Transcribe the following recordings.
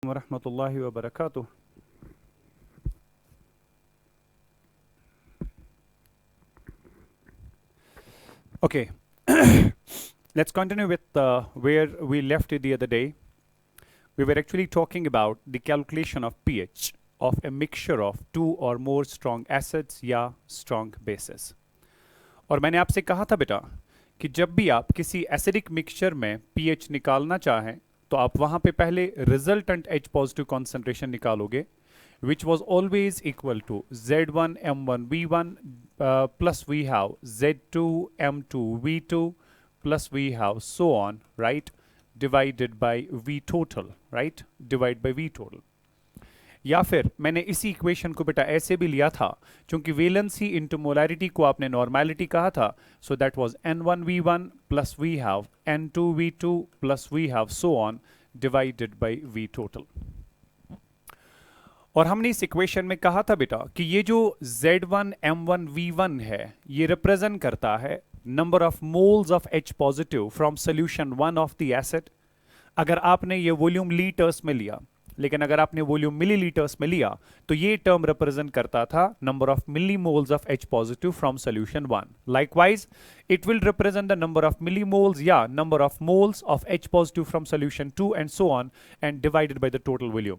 वरहमतुल्लाहि वबरकातुह। Okay, let's continue with where we left it the other day. We were actually talking about the calculation of pH of a mixture of two or more strong acids या strong bases. और मैंने आपसे कहा था बेटा कि जब भी आप किसी एसिडिक मिक्सचर में pH निकालना चाहें तो आप वहां पे पहले रिजल्टेंट H पॉजिटिव कॉन्सेंट्रेशन निकालोगे which was always equal to Z1 M1 V1 plus we have Z2 M2 V2 plus we have so on, right, divided by V total, right, divide by V total. या फिर मैंने इसी equation को बेटा ऐसे भी लिया था क्योंकि वेलेंसी इंटू मोलैरिटी को आपने नॉर्मेलिटी कहा था, so that was N1V1 plus we have N2V2 plus we have so on divided by V total. और हमने इस इक्वेशन में कहा था बेटा कि ये जो Z1 M1 V1 है ये रिप्रेजेंट करता है number of moles of H positive from solution one of the acid. अगर आपने ये वॉल्यूम लीटर्स में लिया, लेकिन अगर आपने वॉल्यूम मिलीलीटर्स में लिया तो ये टर्म रिप्रेजेंट करता था number of millimoles of H positive from solution one. Likewise it will represent the number of millimoles या number of moles of H positive from solution two and so on and divided by the total volume.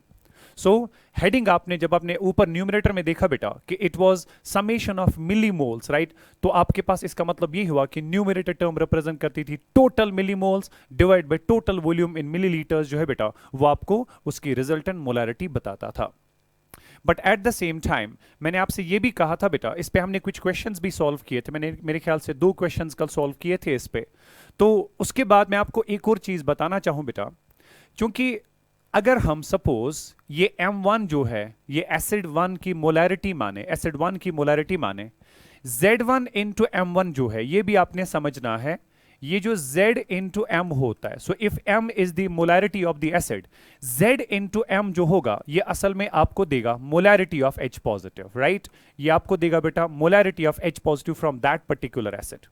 So heading आपने जब आपने ऊपर numerator में देखा बेटा कि it was summation of millimoles, right, तो आपके पास इसका मतलब ये हुआ कि न्यूमरेटर टर्म रिप्रेजेंट करती थी total millimoles divide by total volume in millilitres जो है बेटा वो आपको उसकी रिजल्टेंट मोलैरिटी बताता था। But at the same time मैंने आपसे ये भी कहा था बेटा, इस पे हमने कुछ क्वेश्चंस भी सॉल्व किए थे, मैंने मेरे ख्याल से 2 क्वेश्चंस कल सॉल्व किए थे इस पे। तो उसके बाद मैं आपको एक और चीज बताना चाहूं बेटा, क्योंकि अगर हम सपोज ये M1 जो है ये एसिड 1 की मोलैरिटी माने, एसिड 1 की मोलैरिटी माने, Z1 इंटू M1 जो है ये भी आपने समझना है, ये जो Z इंटू M होता है, so if M is the molarity of the acid, Z into M जो होगा ये असल में आपको देगा molarity of H positive, right, ये आपको देगा बेटा molarity of H positive from that particular acid.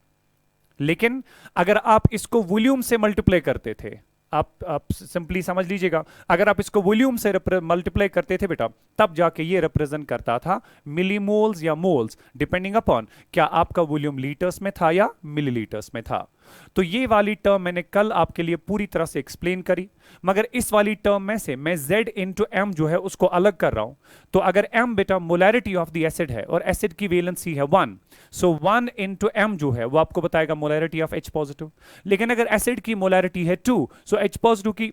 लेकिन अगर आप इसको वॉल्यूम से मल्टीप्लाई करते थे, आप सिंपली समझ लीजिएगा, अगर आप इसको वॉल्यूम से मल्टीप्लाई करते थे बेटा तब जाके ये रिप्रेजेंट करता था मिलीमोल्स या मोल्स, डिपेंडिंग अपॉन क्या आपका वॉल्यूम लीटर्स में था या मिलीलीटर्स में था। तो ये वाली टर्म मैंने कल आपके लिए पूरी तरह से एक्सप्लेन करी, मगर इस वाली टर्म में से मैं Z इंटू M जो है उसको अलग कर रहा हूं। तो अगर M बेटा मोलैरिटी ऑफ द एसिड है और एसिड की वैलेंसी है 1, सो 1 इंटू M जो है वो आपको बताएगा मोलैरिटी ऑफ H पॉजिटिव। लेकिन अगर एसिड की मोलैरिटी है 2, सो H पॉजिटिव की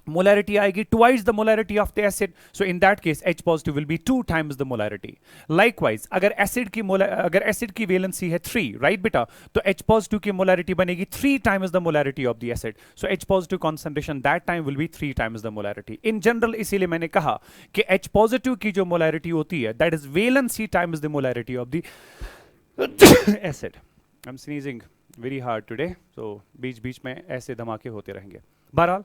molarity आएगी twice the molarity of the acid, so in that case H positive will be 2 times the molarity. Likewise अगर एसिड की वैलेंसी है 3, राइट बेटा, तो H positive की molarity बनेगी 3 times the molarity of the acid, so H positive concentration that time will be 3 times the molarity in general। इसीलिए मैंने कहा कि H positive की जो molarity होती है that is valency times the molarity of the acid। I'm sneezing very hard today, so बीच बीच में ऐसे धमाके होते रहेंगे। बहरहाल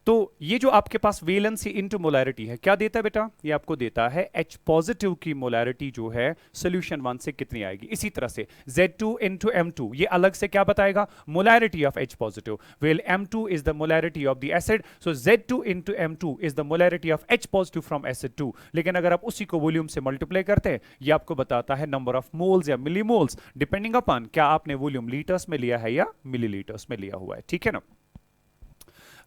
तो ये जो आपके पास वेलेंसी इनटू मोलैरिटी है क्या देता है बेटा, ये आपको देता है H पॉजिटिव की मोलैरिटी जो है सोल्यूशन 1 से कितनी आएगी। इसी तरह से Z2 इनटू M2 ये अलग से क्या बताएगा, molarity of H positive, well M2 is the molarity of the acid, so Z2 into M2 is the molarity of H positive from acid 2। लेकिन अगर आप उसी को वॉल्यूम से मल्टीप्लाई करते हैं ये आपको बताता है नंबर ऑफ मोल्स या मिलीमोल्स, डिपेंडिंग अपॉन क्या आपने वॉल्यूम लीटर्स में लिया है या मिलीलीटर्स में लिया हुआ है, ठीक है ना।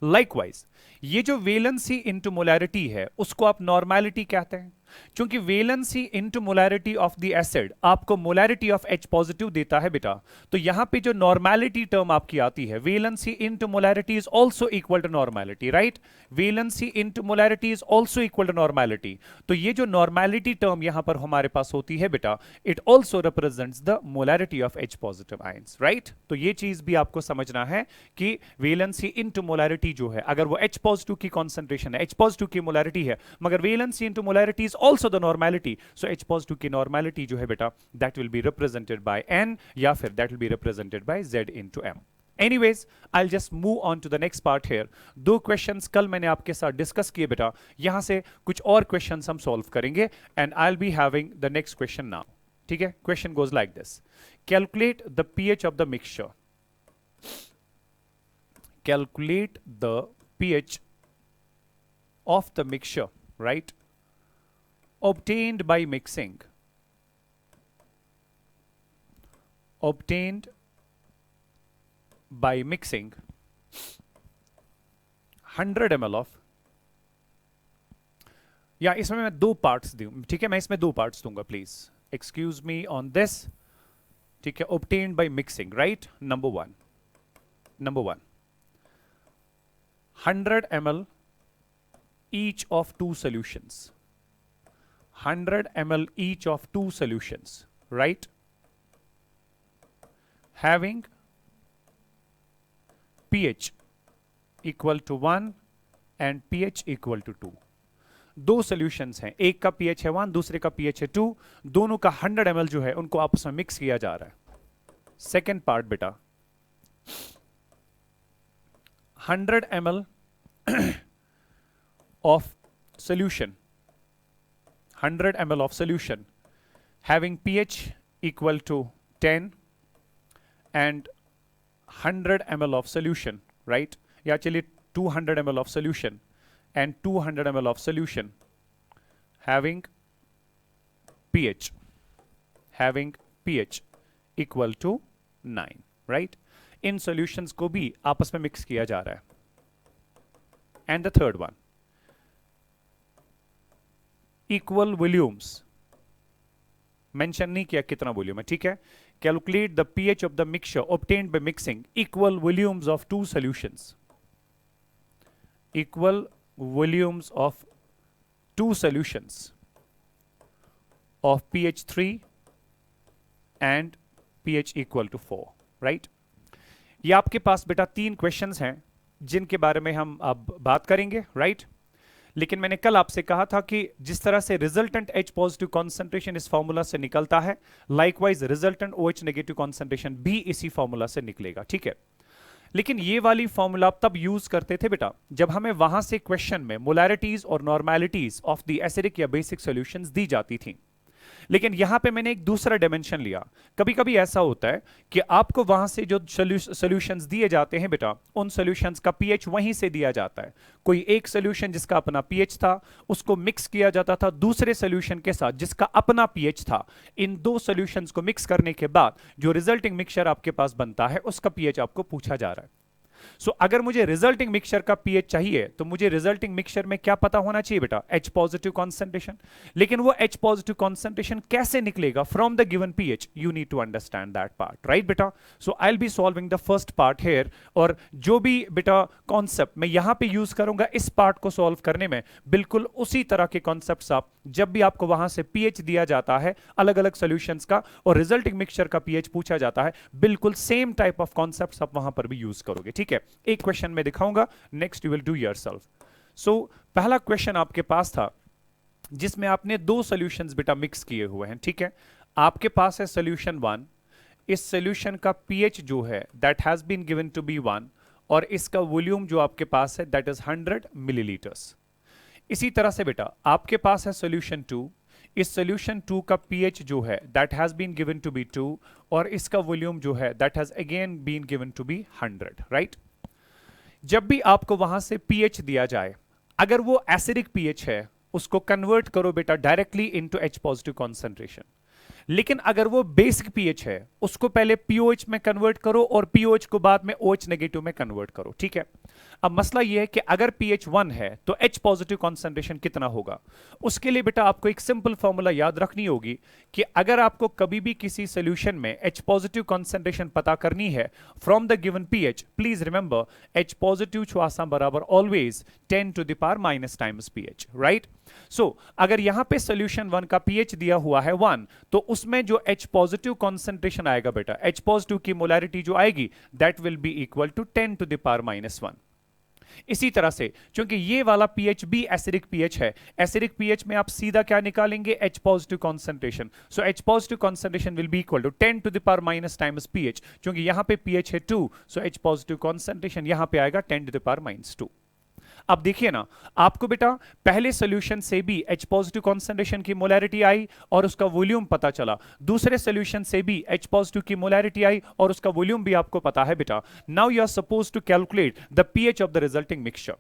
लाइकवाइज ये जो वेलेंसी इंटू मोलैरिटी है उसको आप नॉर्मेलिटी कहते हैं, क्योंकि valency into molarity of the acid आपको मोलैरिटी ऑफ H पॉजिटिव देता है बेटा। तो यहां पे जो नॉर्मेलिटी टर्म आपकी आती है, valency into molarity is also equal to normality, right, valency into molarity is also equal to normality. तो ये जो नॉर्मेलिटी टर्म यहां पर हमारे पास होती है बेटा, it also represents the molarity of H positive ions, right. तो ये चीज भी आपको समझना है कि वेलेंसी इंटू मोलैरिटी जो है अगर वो H पॉजिटिव की कॉन्सेंट्रेशन है, H पॉजिटिव की मोलैरिटी है, मगर valency into molarity is also the normality, so H positive की normality जो है बेटा that will be represented by N या फिर that will be represented by Z into M। Anyways, I'll just move on to the next part here। 2 questions कल मैंने आपके साथ डिस्कस किए बेटा, यहां से कुछ और questions हम solve करेंगे and I'll be having the next question now। ठीक है, question goes like this: calculate the pH of the mixture, calculate the pH of the mixture, right, obtained by mixing, obtained by mixing 100 ml of, या इसमें मैं दो parts दूं, ठीक है, मैं इसमें दो पार्ट्स दूंगा, please excuse me on this, ठीक है, obtained by mixing, right, number one 100 ml each of two solutions, 100 ml each of two solutions, right, having pH equal to 1 and pH equal to 2. दो solutions हैं, एक का pH है 1, दूसरे का pH है 2, दोनों का 100 ml जो है उनको आपस में मिक्स किया जा रहा है. सेकेंड पार्ट बेटा, 100 ml of solution, 100 ml of solution having pH equal to 10 and 100 ml of solution, right, या चलिए 200 ml of solution and 200 ml of solution having pH equal to 9, right, in solutions को भी आपस में mix किया जा रहा है. And the third one, equal volumes, mention नहीं किया कितना वॉल्यूम है, ठीक है, calculate the pH of the mixture obtained by mixing equal volumes of two solutions, equal volumes of two solutions of pH 3 and pH equal to 4, right. ये आपके पास बेटा तीन क्वेश्चंस हैं जिनके बारे में हम अब बात करेंगे, राइट. लेकिन मैंने कल आपसे कहा था कि जिस तरह से रिजल्टेंट H पॉजिटिव कॉन्सेंट्रेशन इस फॉर्मूला से निकलता है, likewise resultant OH negative concentration भी इसी फॉर्मूला से निकलेगा, ठीक है. लेकिन ये वाली फॉर्मूला आप तब यूज करते थे बेटा जब हमें वहां से क्वेश्चन में मोलैरिटीज और नॉर्मेलिटीज ऑफ द एसिडिक या बेसिक सॉल्यूशंस दी जाती थी. लेकिन यहां पे मैंने एक दूसरा डायमेंशन लिया. कभी कभी ऐसा होता है कि आपको वहां से जो सॉल्यूशंस दिए जाते हैं बेटा, उन सॉल्यूशंस का पीएच वहीं से दिया जाता है. कोई एक सॉल्यूशन जिसका अपना पीएच था उसको मिक्स किया जाता था दूसरे सॉल्यूशन के साथ जिसका अपना पीएच था. इन दो सॉल्यूशंस को मिक्स करने के बाद जो रिजल्टिंग मिक्सचर आपके पास बनता है उसका पीएच आपको पूछा जा रहा है. सो अगर मुझे रिजल्टिंग मिक्सचर का पीएच चाहिए तो मुझे रिजल्टिंग मिक्सचर में क्या पता होना चाहिए बेटा, H पॉजिटिव कॉन्सेंट्रेशन. लेकिन वो H पॉजिटिव कॉन्सेंट्रेशन कैसे निकलेगा from the given pH, you need to understand that part, right बेटा. So I will be solving the first part here, और जो भी बेटा कॉन्सेप्ट मैं यहां पे यूज करूंगा इस पार्ट को सॉल्व करने में, बिल्कुल उसी तरह के कॉन्सेप्ट्स आप जब भी आपको वहां से पीएच दिया जाता है अलग अलग सॉल्यूशंस का और रिजल्टिंग मिक्सचर का पीएच पूछा जाता है, बिल्कुल सेम टाइप ऑफ कॉन्सेप्ट्स आप वहां पर भी यूज करोगे, ठीक है. एक क्वेश्चन में दिखाऊंगा, next you will do yourself. So पहला क्वेश्चन आपके पास था जिसमें आपने दो सॉल्यूशंस बेटा मिक्स किए हुए हैं, ठीक है. आपके पास है सॉल्यूशन 1, इस सॉल्यूशन का पीएच जो है that has been given to be 1 और इसका वॉल्यूम जो आपके पास है दैट इज 100 मिलीलीटर्स. इसी तरह से बेटा आपके पास है सॉल्यूशन 2, इस सॉल्यूशन 2 का पीएच जो है that has been given to be 2 और इसका वॉल्यूम जो है that has again been given to be 100, right. जब भी आपको वहां से पीएच दिया जाए, अगर वो एसिडिक पीएच है उसको कन्वर्ट करो बेटा directly into H positive concentration. लेकिन अगर वो बेसिक पीएच है उसको पहले पीओएच में कन्वर्ट करो और पीओएच को बाद में OH नेगेटिव में कन्वर्ट करो, ठीक है. अब मसला यह है कि अगर पीएच 1 है तो H पॉजिटिव कॉन्सेंट्रेशन कितना होगा. उसके लिए बेटा आपको एक सिंपल फॉर्मूला याद रखनी होगी कि अगर आपको कभी भी किसी सॉल्यूशन में H पॉजिटिव कॉन्सेंट्रेशन पता करनी है from the given pH, please remember H positive छो आसा बराबर always 10 to the power minus times pH, right. So अगर यहां पे सॉल्यूशन 1 का पीएच दिया हुआ है 1, तो उसमें जो H पॉजिटिव कॉन्सेंट्रेशन आएगा बेटा, H पॉजिटिव की मोलैरिटी जो आएगी that will be equal to 10 to the power minus 1. इसी तरह से क्योंकि ये वाला पीएच भी एसिडिक पीएच है, एसिडिक पीएच में आप सीधा क्या निकालेंगे, H positive concentration. So H positive concentration will be equal to 10 to the power minus times pH. क्योंकि यहां पे पीएच है 2, सो H पॉजिटिव कॉन्सेंट्रेशन यहां पे आएगा 10 टू द पावर माइनस 2. अब देखिए ना, आपको बेटा पहले सॉल्यूशन से भी H पॉजिटिव कॉन्सेंट्रेशन की मोलैरिटी आई और उसका वॉल्यूम पता चला, दूसरे सॉल्यूशन से भी H पॉजिटिव की मोलैरिटी आई और उसका वॉल्यूम भी आपको पता है बेटा. Now you are suppose to calculate the pH of the resulting mixture.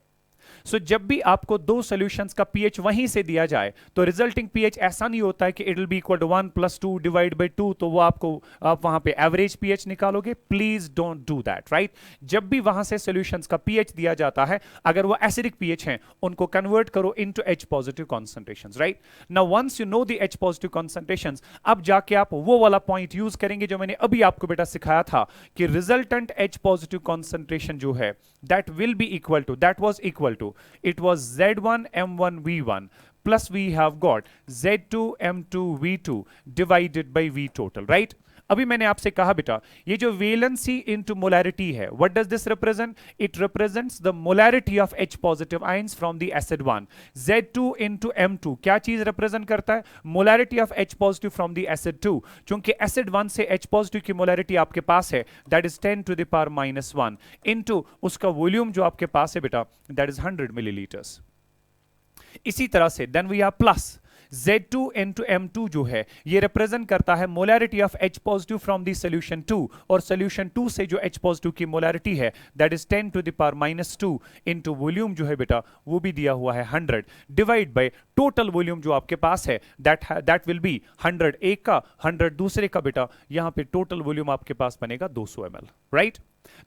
So जब भी आपको दो सॉल्यूशंस का पीएच वहीं से दिया जाए तो रिजल्टिंग पीएच ऐसा नहीं होता है कि it will be equal to 1 + 2 divide by 2, तो वो आपको आप वहां पे एवरेज पीएच निकालोगे। Please don't do that, right. जब भी वहां से सॉल्यूशंस का पीएच दिया जाता है, अगर वो एसिडिक पीएच हैं, उनको कन्वर्ट करो into H positive concentrations, right. Now once you know the H positive concentrations, अब जाके आप वो वाला पॉइंट यूज करेंगे जो मैंने अभी आपको बेटा सिखाया था कि रिजल्टेंट H पॉजिटिव कॉन्सेंट्रेशन जो है that will be equal to, that was equal to, it was Z1 M1 V1 plus we have got Z2 M2 V2 divided by V total, right? अभी मैंने आपसे कहा बेटा ये जो वेलेंसी इनटू मोलैरिटी है, what does this represent? It represents the molarity of H positive ions from the acid 1। Z2 into M2 क्या चीज रिप्रेजेंट करता है? Molarity of H positive from the acid 2। चूंकि एसिड 1 से H पॉजिटिव की molarity आपके पास है, that is 10 to the power -1 into उसका वॉल्यूम जो आपके पास है बेटा, दैट इज 100 मिलीलीटर्स। इसी तरह से then we have plus Z2 into M2 जो है ये रिप्रेजेंट करता है molarity of H positive from the solution 2, और सोल्यूशन 2 से जो H पॉजिटिव की मोलैरिटी है that is 10 to the power -2 into volume जो है बेटा वो भी दिया हुआ है 100 डिवाइड बाय टोटल वॉल्यूम जो आपके पास है दैट विल बी 100 एक का 100 दूसरे का बेटा, यहां पे टोटल वॉल्यूम आपके पास बनेगा 200 ml, राइट।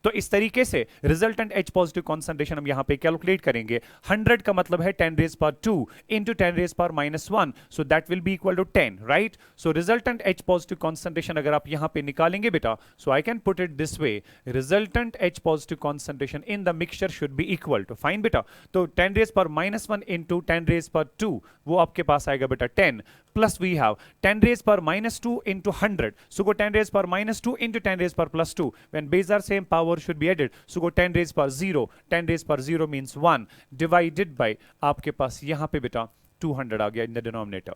तो इस तरीके से रिजल्टेंट H पॉजिटिव कॉन्सेंट्रेशन हम यहां पे कैलकुलेट करेंगे। 100 का मतलब है 10 raise power 2 into 10 raise power -1, so that will be equal to 10, right. So resultant H positive concentration अगर आप यहां पे निकालेंगे बेटा, so I can put it this way, resultant H positive concentration in the mixture should be equal to, fine बेटा, तो 10 raise power -1 into 10 raise power 2 वो आपके पास आएगा बेटा 10, plus we have 10 raise power -2 into 100, so go 10 raise power -2 into 10 raise power +2, when base are same power should be added, so go 10 raised power 0, 10 raised power 0 means 1 divided by आपके पास यहां पे बेटा 200 आ गया इन द डिनोमिनेटर।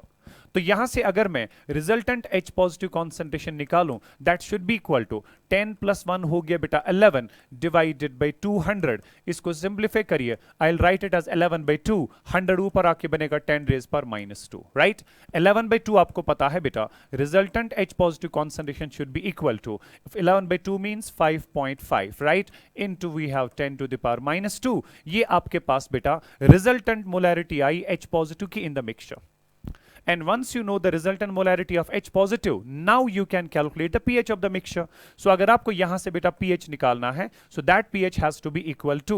तो यहां से अगर मैं रिजल्टेंट H पॉजिटिव कॉन्सेंट्रेशन निकालूं, that should be equal to 10 + 1 हो गया बेटा 11 डिवाइडेड बाय 200। इसको सिंप्लीफाई करिए, I will write it as 11/2, 100 ऊपर आके बनेगा 10 रेज पर -2, राइट। 11/2 आपको पता है बेटा resultant H positive concentration should be equal to 11/2 means 5.5, right, into we have 10 to the power -2। ये आपके पास बेटा resultant molarity I H positive की in the mixture. And once you know the resultant molarity of H positive, now you can calculate the pH of the mixture. So अगर आपको यहां से बेटा pH निकालना है, so that pH has to be equal to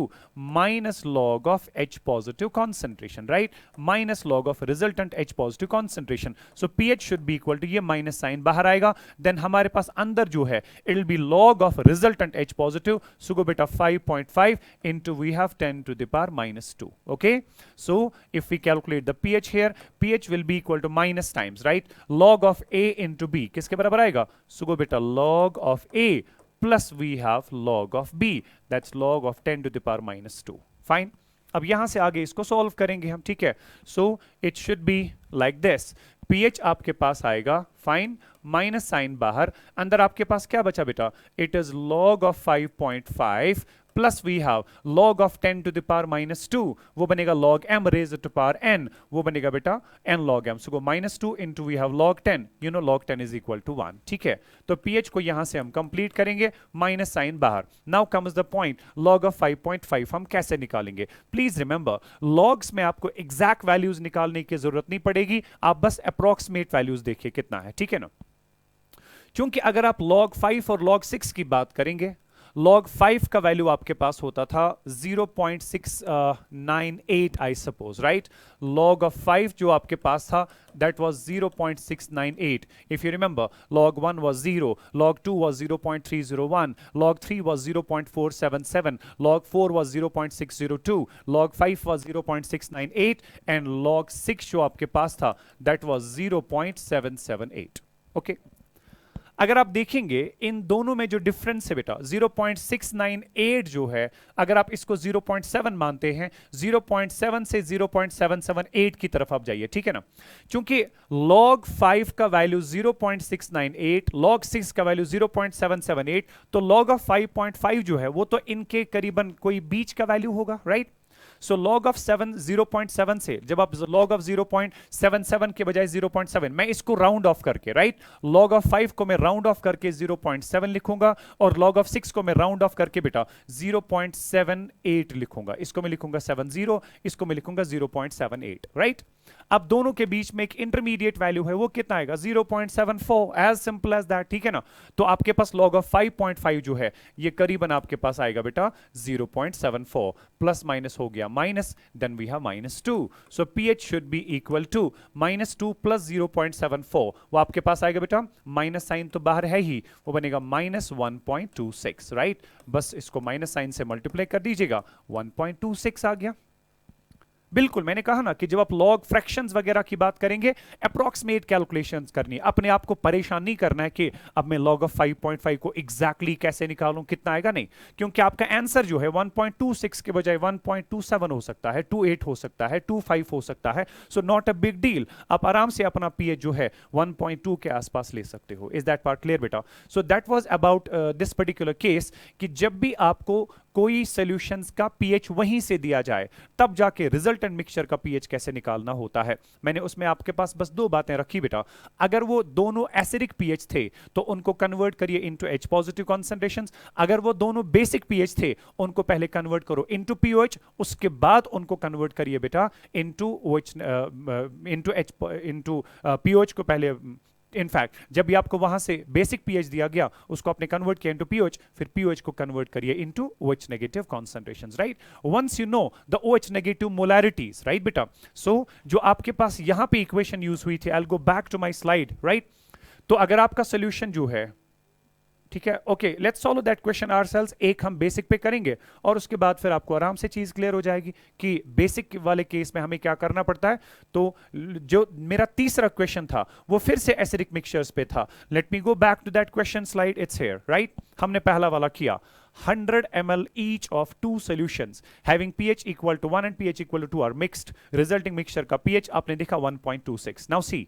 minus log of H positive concentration, right? Minus log of resultant H positive concentration. So pH should be equal to, ये minus sign बाहर आएगा, then हमारे पास अंदर जो है it will be log of resultant H positive, so go बेटा 5.5 into we have 10 to the power -2, okay? So if we calculate the pH here, pH will be equal to minus times, right, log of A into B, किसके बराबर आएगा? So go बेटा log of A plus we have log of B, that's log of 10 to the power -2, fine। अब यहां से आगे इसको solve करेंगे हम, ठीक है। So it should be like this, pH आपके पास आएगा, फाइन, माइनस साइन बाहर, अंदर आपके पास क्या बचा बेटा? It is log of 5.5 plus we have log of 10 to the power -2, वो बनेगा log m raised to power n, वो बनेगा बेटा n log m, so go -2 into we have log 10, you know log 10 is equal to 1, ठीक है। तो pH को यहां से हम कंप्लीट करेंगे, माइनस साइन बाहर। Now comes the point, log of 5.5 हम कैसे निकालेंगे? प्लीज रिमेंबर, लॉग्स में आपको एग्जैक्ट वैल्यूज निकालने की जरूरत नहीं पड़ेगी, आप बस अप्रोक्सीमेट वैल्यूज देखिए कितना है, ठीक है ना। क्योंकि अगर आप log 5 और log 6 की बात करेंगे, log 5 का वैल्यू आपके पास होता था 0.698 I suppose, right. log of 5 जो आपके पास था that was 0.698, if you remember log 1 was 0, log 2 was 0.301, log 3 was 0.477, log 4 was 0.602, log 5 was 0.698 and log 6 जो आपके पास था that was 0.778, okay। अगर आप देखेंगे इन दोनों में जो डिफरेंस है बेटा 0.698 जो है, अगर आप इसको 0.7 मानते हैं, 0.7 से 0.778 की तरफ आप जाइए, ठीक है ना। क्योंकि log 5 का वैल्यू 0.698, log 6 का वैल्यू 0.778, तो log of 5.5 जो है वो तो इनके करीबन कोई बीच का वैल्यू होगा, राइट। सो लॉग ऑफ 7 0.7 से जब आप लॉग ऑफ 0.77 के बजाय 0.7, मैं इसको राउंड ऑफ करके, राइट, लॉग ऑफ 5 को मैं राउंड ऑफ करके 0.7 लिखूंगा और लॉग ऑफ 6 को मैं राउंड ऑफ करके बेटा 0.78 लिखूंगा। इसको मैं लिखूंगा 70, इसको मैं लिखूंगा 0.78, राइट। अब दोनों के बीच में एक इंटरमीडिएट वैल्यू है, वो कितना आएगा 0.74, एज सिंपल एज दैट, ठीक है ना। तो आपके पास log ऑफ 5.5 जो है ये करीबन आपके पास आएगा बेटा 0.74, प्लस माइनस हो गया minus, then we have -2, so pH should be equal to -2 plus 0.74, वो आपके पास आएगा बेटा, माइनस साइन तो बाहर है ही, वो बनेगा -1.26, राइट। बस इसको माइनस साइन से मल्टीप्लाई कर दीजिएगा, 1.26 आ गया। बिल्कुल, मैंने कहा ना कि जब आप लॉग फ्रैक्शंस वगैरह की बात करेंगे, अप्रॉक्सीमेट कैलकुलेशंस करनी है, अपने आप को परेशान नहीं करना है कि अब मैं लॉग ऑफ 5.5 को एग्जैक्टली कैसे निकालूं, कितना आएगा, नहीं, क्योंकि आपका आंसर जो है 1.26 के बजाय 1.27 हो सकता है, 28 हो सकता है, 25 हो सकता है, so not a big deal. आप आराम से अपना पीएच जो है 1.2 के आसपास ले सकते हो। इज दैट पार्ट क्लियर बेटा? सो that was about this particular case कि जब भी आपको कोई सॉल्यूशंस का पीएच वहीं से दिया जाए तब जाके रिजल्टेंट मिक्सचर का पीएच कैसे निकालना होता है। मैंने उसमें आपके पास बस दो बातें रखी बेटा, अगर वो दोनों एसिडिक पीएच थे तो उनको कन्वर्ट करिए इनटू H पॉजिटिव कॉन्सेंट्रेशंस, अगर वो दोनों बेसिक पीएच थे उनको पहले कन्वर्ट करो इनटू पीओएच, उसके बाद उनको कन्वर्ट करिए बेटा इनटू OH इनटू पीओएच को पहले। इनफैक्ट जब भी आपको वहां से बेसिक पीएच दिया गया उसको आपने कन्वर्ट किया इनटू पीओएच, फिर पीओएच को कन्वर्ट करिए into OH negative concentrations, right. Once you know the OH negative molarities, right बेटा। सो जो आपके पास यहां पे इक्वेशन यूज हुई थी, I will go back to my slide, right. तो अगर आपका सोल्यूशन जो है, ठीक है, okay, let's solve that question ourselves. एक हम बेसिक पे करेंगे और उसके बाद फिर आपको आराम से चीज क्लियर हो जाएगी कि बेसिक वाले केस में हमें क्या करना पड़ता है। तो जो मेरा तीसरा क्वेश्चन था वो फिर से एसिडिक मिक्सचर्स पे था। Let me go back to that question slide, it's here, right. हमने पहला वाला किया 100 ml each of two solutions having pH equal to 1 and pH equal to 2 are mixed, resulting mixture का pH आपने देखा 1.26। now see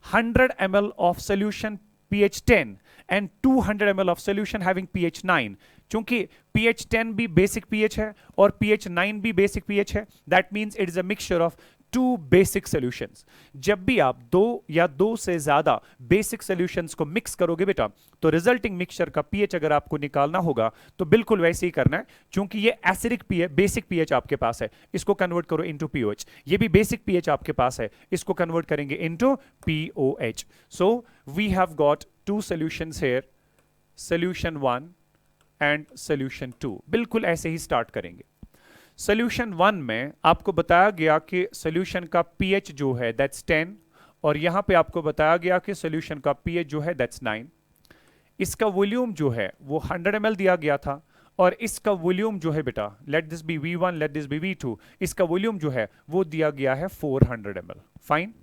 100 ml of solution pH 10 and 200 ml of solution having pH 9, चूंकि pH 10 भी basic pH है और pH 9 भी basic pH है, that means it is a mixture of two basic solutions। जब भी आप दो या दो से ज्यादा basic solutions को mix करोगे बेटा तो resulting mixture का pH अगर आपको निकालना होगा तो बिल्कुल वैसे ही करना है, क्योंकि ये acidic pH basic pH आपके पास है, इसको convert करो into POH, ये भी basic pH आपके पास है, इसको convert करेंगे into POH। so we have got two solutions here, solution 1 and solution 2। बिल्कुल ऐसे ही स्टार्ट करेंगे। सोल्यूशन 1 में आपको बताया गया कि सोल्यूशन का पीएच जो है दैट्स 10 और यहां पे आपको बताया गया कि सोल्यूशन का पीएच जो है दैट्स 9। इसका वॉल्यूम जो है वो 100 ml दिया गया था और इसका वॉल्यूम जो है बेटा, let this be V1, let this be V2, इसका वॉल्यूम जो है वो दिया गया है 400 ml। फाइन।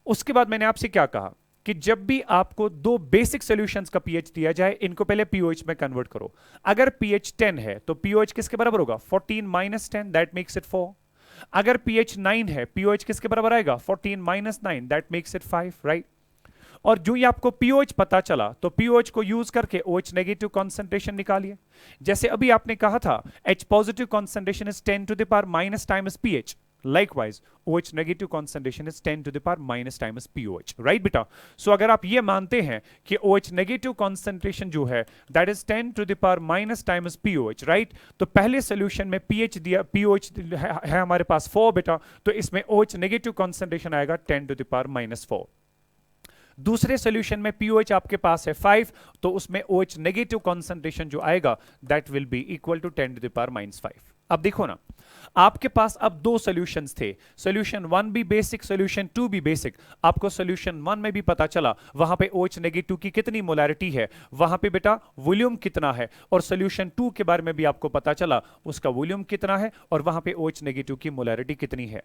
उसके बाद मैंने आपसे क्या कहा कि जब भी आपको दो बेसिक सॉल्यूशंस का पीएच दिया जाए इनको पहले पीओएच में कन्वर्ट करो। अगर पीएच 10 है तो पीओएच किसके बराबर होगा 14 माइनस 10, दैट मेक्स इट 4। अगर पीएच 9 है पीओएच किसके बराबर आएगा 14 minus 9, that makes it 5, right. और जो ही आपको पीओएच पता चला तो पीओएच को यूज करके OH नेगेटिव कॉन्सेंट्रेशन निकालिए। जैसे अभी आपने कहा था H positive concentration is 10 to the power minus times pH, likewise OH negative concentration is 10 to the power minus times POH, right बेटा। सो अगर आप ये मानते हैं कि OH negative concentration जो है that is 10 to the power minus times POH, right, तो पहले सोल्यूशन में pH दिया, POH है हमारे पास 4 बेटा, तो इसमें OH negative concentration आएगा 10 to the power minus 4। दूसरे सोल्यूशन में पीओएच आपके पास है 5, तो उसमें OH नेगेटिव कॉन्सेंट्रेशन जो आएगा that will be equal to 10 to the power minus 5। अब देखो ना, आपके पास अब दो सॉल्यूशंस थे, सॉल्यूशन 1 भी बेसिक, सॉल्यूशन 2 भी बेसिक। आपको सॉल्यूशन 1 में भी पता चला वहां पे OH नेगेटिव की कितनी मोलैरिटी है, वहां पे बेटा वॉल्यूम कितना है, और सॉल्यूशन 2 के बारे में भी आपको पता चला उसका वॉल्यूम कितना है और वहां पे OH नेगेटिव की मोलैरिटी कितनी है।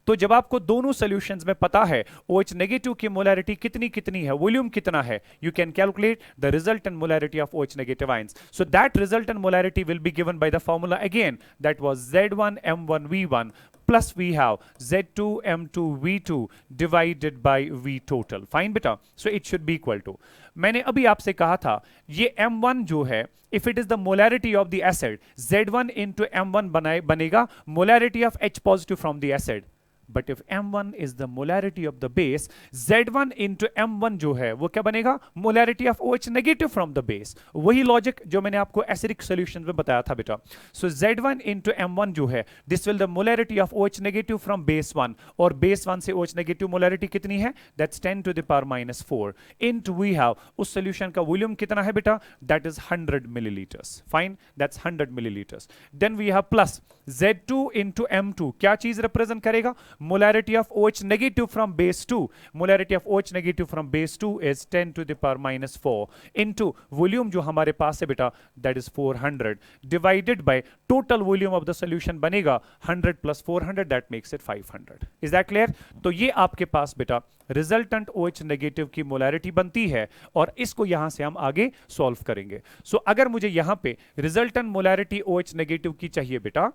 तो जब आपको दोनों सॉल्यूशंस में पता है OH नेगेटिव की मोलैरिटी कितनी कितनी है, वॉल्यूम कितना है, you can calculate the resultant molarity of OH negative ions. So that resultant molarity will be given by the formula again, that was Z1 M1V1 plus we have Z2 M2 V2 divided by V total. Fine बेटा, so it should be equal to, मैंने अभी आपसे कहा था ये M1 जो है if it is the molarity of the acid, Z1 into M1 बनेगा molarity of H positive from the acid. But if M1 is the molarity of the base, Z1 into M1 जो है वो क्या बनेगा, molarity of OH negative from the base. वही logic जो मैंने आपको acidic solution में बताया था बेटा. So Z1 into M1 जो है this will the molarity of OH negative from base 1, और base 1 से OH negative molarity कितनी है, that's 10 to the power minus 4 into we have उस solution का volume कितना है बेटा, that is 100 milliliters. Fine, that's 100 milliliters. Then we have plus Z2 into M2 क्या चीज represent करेगा, molarity of OH negative from base 2. Molarity of OH negative from base 2 is 10 to the power minus 4 into volume जो हमारे पास है बेटा that is 400 divided by total volume of the solution बनेगा 100 plus 400 that makes it 500. Is that clear? तो ये आपके पास बेटा resultant OH negative की molarity बनती है और इसको यहां से हम आगे solve करेंगे. So अगर मुझे यहां पे resultant molarity OH negative की चाहिए बेटा,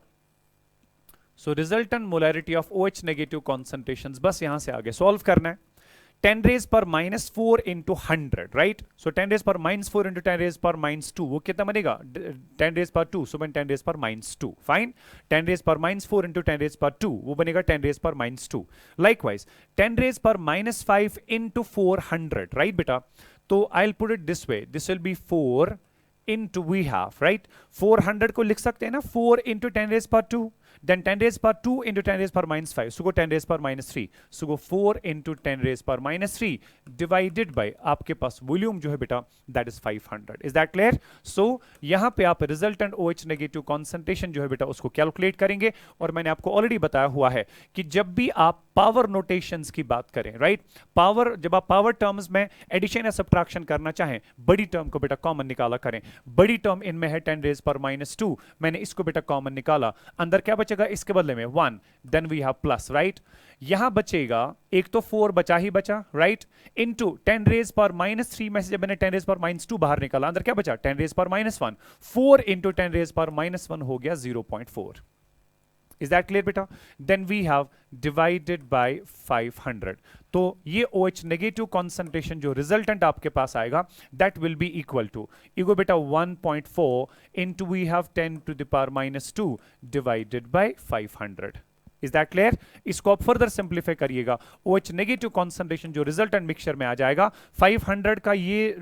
so resultant molarity of OH negative concentrations बस यहां से आगे solve करना है. 10 raised per minus 4 into 100, right? So 10 raised per minus 4 into 10 raised per minus 2 वो कितना बनेगा, 10 raised per 2, so 10 raised per minus 2. Fine. 10 raised per minus 4 into 10 raised per 2 वो बनेगा 10 raised per minus 2. Likewise 10 raised per minus 5 into 400, right बेटा? तो I'll put it this way, this will be 4 into we have, right? 400 को लिख सकते हैं ना 4 into 10 raised per 2, then 10 raised per 2 into 10 raised per minus 5, so go 10 raised per minus 3, so go 4 into 10 raised per minus 3 divided by आपके पास volume जो है बेटा that is 500. Is that clear? So यहाँ पे आप resultant OH negative concentration जो है बेटा उसको कैलकुलेट करेंगे, और मैंने आपको ऑलरेडी बताया हुआ है कि जब भी आप पावर नोटेशंस की बात करें, राइट, पावर, जब आप पावर टर्म्स में एडिशन या सब्ट्रैक्शन करना चाहें, बड़ी टर्म को बेटा कॉमन निकाला करें. बड़ी टर्म इनमें है 10 रेज पर माइनस 2, मैंने इसको बेटा कॉमन निकाला, अंदर क्या बचेगा इसके बदले में 1, then we have plus, right. यहां बचेगा एक तो 4 बचा ही बचा, राइट, इनटू 10 रेज पर माइनस 3 में से जब मैंने 10 रेज पर माइनस 2 बाहर निकाला, अंदर क्या बचा 10 रेज पर माइनस 1, 4 इंटू 10 रेज पर माइनस 1 हो गया 0.4. Is that clear बेटा? Then we have divided by 500. तो ये OH negative concentration जो resultant आपके पास आएगा that will be equal to, इगो बेटा 1.4 into we have 10 to the power minus 2 divided by 500. Is that clear? इसको आप फर्दर सिंप्लीफाई करिएगा, OH नेगेटिव कॉन्सेंट्रेशन जो रिजल्टेंट मिक्सचर में आ जाएगा 500 का ये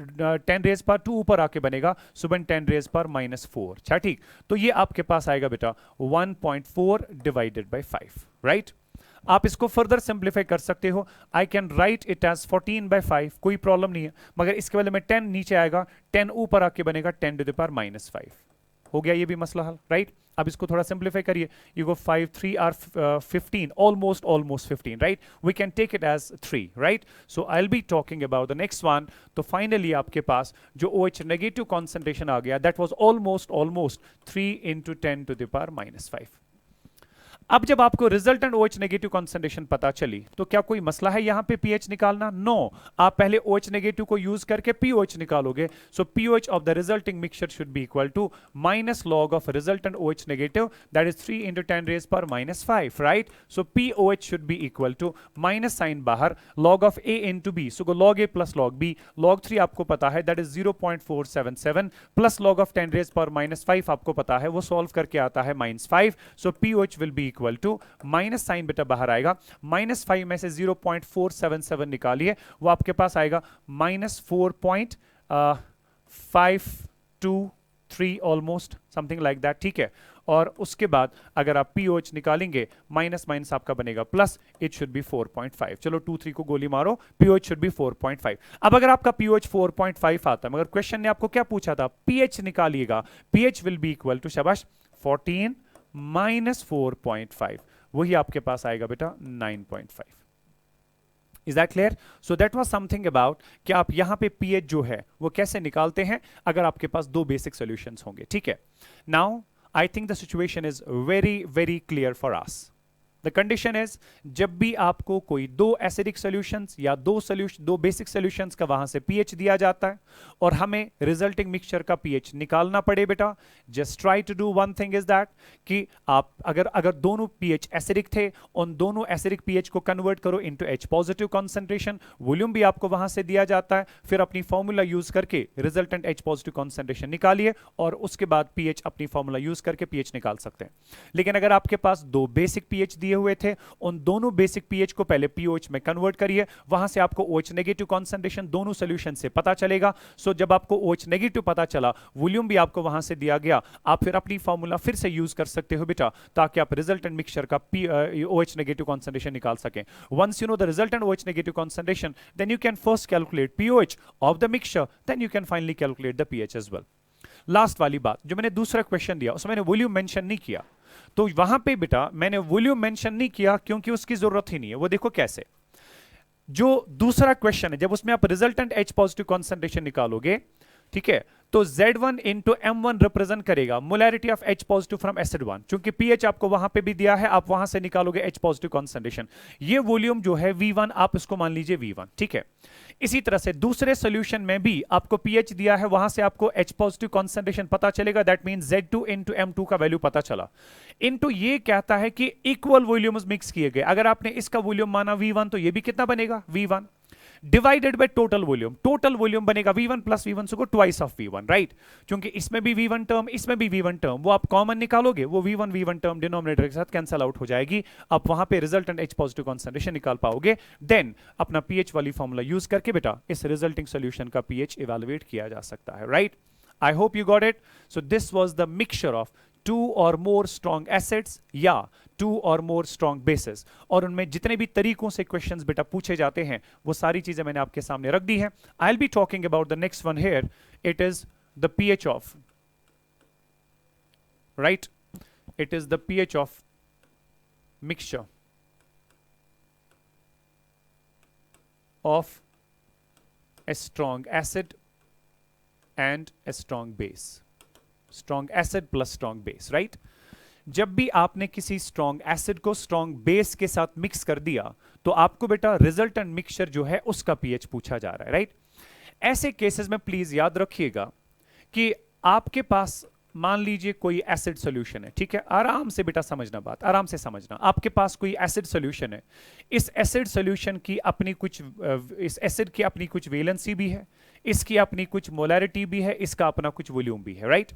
10 रेज पर 2 ऊपर आके बनेगा, सुबह 10 रेज पर माइनस 4. अच्छा ठीक, तो ये आपके पास आएगा बेटा 1.4 डिवाइडेड बाय 5, राइट. आप इसको फर्दर सिंप्लीफाई कर सकते हो, I can write it as 14/5, कोई प्रॉब्लम नहीं है, मगर इसके बदले में 10 नीचे आएगा, 10 ऊपर आके बनेगा 10 टू द पावर माइनस 5. हो गया ये भी मसला हल, राइट. अब इसको थोड़ा सिंप्लीफाई करिए, you go 5 3 are 15, almost 15, right. We can take it as 3, right. So I will be talking about the next one. तो फाइनली आपके पास जो OH नेगेटिव कॉन्सेंट्रेशन आ गया that was almost 3 into 10 to the power minus 5. अब जब आपको resultant OH negative concentration पता चली तो क्या कोई मसला है यहां पे pH निकालना? नो. आप पहले OH नेगेटिव को यूज करके pOH निकालोगे. So pOH of the resulting mixture should be equal to minus log of resultant OH negative that is 3 into 10 raise पर minus 5, right. So pOH should be equal to minus sign बाहर log of A into B, so log A plus log B, log 3 आपको पता है that is 0.477 plus log of 10 raise पर minus 5 आपको पता है वो सॉल्व करके आता है minus 5. So pOH will be equal to minus sign बेटा बाहर आएगा, माइनस 5 में से 0.477 निकालिए, वो आपके पास आएगा minus 4.523 almost something like that, ठीक है. और उसके बाद अगर आप pOH निकालेंगे माइनस माइनस आपका बनेगा प्लस, इट शुड बी 4.5. चलो 2 3 को गोली मारो, pOH शुड बी 4.5. अब अगर आपका pOH 4.5 आता है, मगर क्वेश्चन ने आपको क्या पूछा था, pH निकालिएगा, pH will be equal to शाबाश 14 माइनस 4.5, वही आपके पास आएगा बेटा 9.5. Is that clear? So that was something about कि आप यहां पे pH जो है वो कैसे निकालते हैं अगर आपके पास 2 बेसिक सॉल्यूशंस होंगे, ठीक है. Now I think the situation is very clear for us. The condition is जब भी आपको कोई दो एसिडिक सॉल्यूशंस या दो बेसिक सॉल्यूशंस का वहां से पीएच दिया जाता है और हमें रिजल्टिंग मिक्सचर का पीएच निकालना पड़े बेटा, just try to do one thing is that कि आप अगर दोनों पीएच एसिडिक थे, उन दोनों एसिडिक पीएच को कन्वर्ट करो into H positive concentration, volume भी आपको वहां से दिया जाता है, फिर अपनी फॉर्मूला यूज करके रिजल्टेंट H पॉजिटिव कंसंट्रेशन निकालिए और उसके बाद पीएच अपनी फॉर्मूला यूज करके पीएच निकाल सकते हैं। लेकिन अगर आपके पास दो बेसिक पीएच दिए हुए थे, उन दोनों बेसिक पीएच को पहले पीओएच में कन्वर्ट करिए, वहां से आपको OH नेगेटिव कंसंट्रेशन दोनों सॉल्यूशन से पता चलेगा। सो जब आपको OH नेगेटिव पता चला, वॉल्यूम भी आपको वहां से दिया गया, आप फिर अपनी फॉर्मूला फिर से यूज कर सकते हो बेटा, ताकि आप रिजल्टेंट मिक्सचर का OH नेगेटिव कंसंट्रेशन निकाल सकें। Once you know the resultant OH negative concentration, then you can first calculate pOH of the mixture, then you can finally calculate the pH as well. Last वाली बात, जो मैंने दूसरा question दिया उसमें मैंने वॉल्यूम मेंशन नहीं किया, तो वहां पे बेटा मैंने वॉल्यूम मेंशन नहीं किया क्योंकि उसकी जरूरत ही नहीं है। वो देखो कैसे, जो दूसरा क्वेश्चन है जब उसमें आप रिजल्टेंट H पॉजिटिव कंसंट्रेशन निकालोगे, ठीक है, तो Z1 इंटू M1 रिप्रेजेंट करेगा molarity of H positive from acid 1, क्योंकि pH आपको वहां पे भी दिया है, आप वहां से निकालोगे H पॉजिटिव कंसंट्रेशन। ये वॉल्यूम जो है V1, आप इसको मान लीजिए V1, ठीक है। इसी तरह से दूसरे सॉल्यूशन में भी आपको pH दिया है, वहां से आपको H पॉजिटिव कंसंट्रेशन पता चलेगा, that means Z2 into M2 का वैल्यू पता चला। इंटू ये कहता है कि इक्वल वॉल्यूम्स मिक्स किए गए, अगर आपने इसका वॉल्यूम माना V1 तो ये भी कितना बनेगा V1 divided by total volume बनेगा V1 plus V1 so twice of V1, right, क्योंकि इसमें भी V1 टर्म, इसमें भी V1 टर्म, वो आप कॉमन निकालोगे, वो V1 टर्म डिनोमिनेटर के साथ कैंसिल आउट हो जाएगी, आप वहां पे रिजल्टेंट H पॉजिटिव कंसंट्रेशन निकाल पाओगे। देन अपना pH वाली फॉर्मूला यूज करके बेटा इस रिजल्टिंग सॉल्यूशन का pH इवैल्यूएट किया जा सकता है, right. I hope you got it. So this was the mixture of 2 or more strong acids या 2 or more strong bases, और उनमें जितने भी तरीकों से क्वेश्चंस बेटा पूछे जाते हैं वो सारी चीजें मैंने आपके सामने रख दी हैं। I'll be talking about the next one here. It is the pH of, right? It is the pH of mixture of a strong acid and a strong base. Strong acid plus strong base, right. जब भी आपने किसी strong acid को strong base के साथ mix कर दिया तो आपको बेटा रिजल्टेंट मिक्सचर जो है उसका पीएच पूछा जा रहा है, राइट। ऐसे केसेस में प्लीज याद रखिएगा कि आपके पास मान लीजिए कोई एसिड सॉल्यूशन है, ठीक है, आराम से बेटा समझना बात, आराम से समझना। आपके पास कोई एसिड सॉल्यूशन है, इस एसिड सॉल्यूशन की अपनी कुछ, इस एसिड की अपनी कुछ वैलेंसी भी है, इसकी अपनी कुछ मोलैरिटी भी है, इसका अपना कुछ वॉल्यूम भी है, राइट।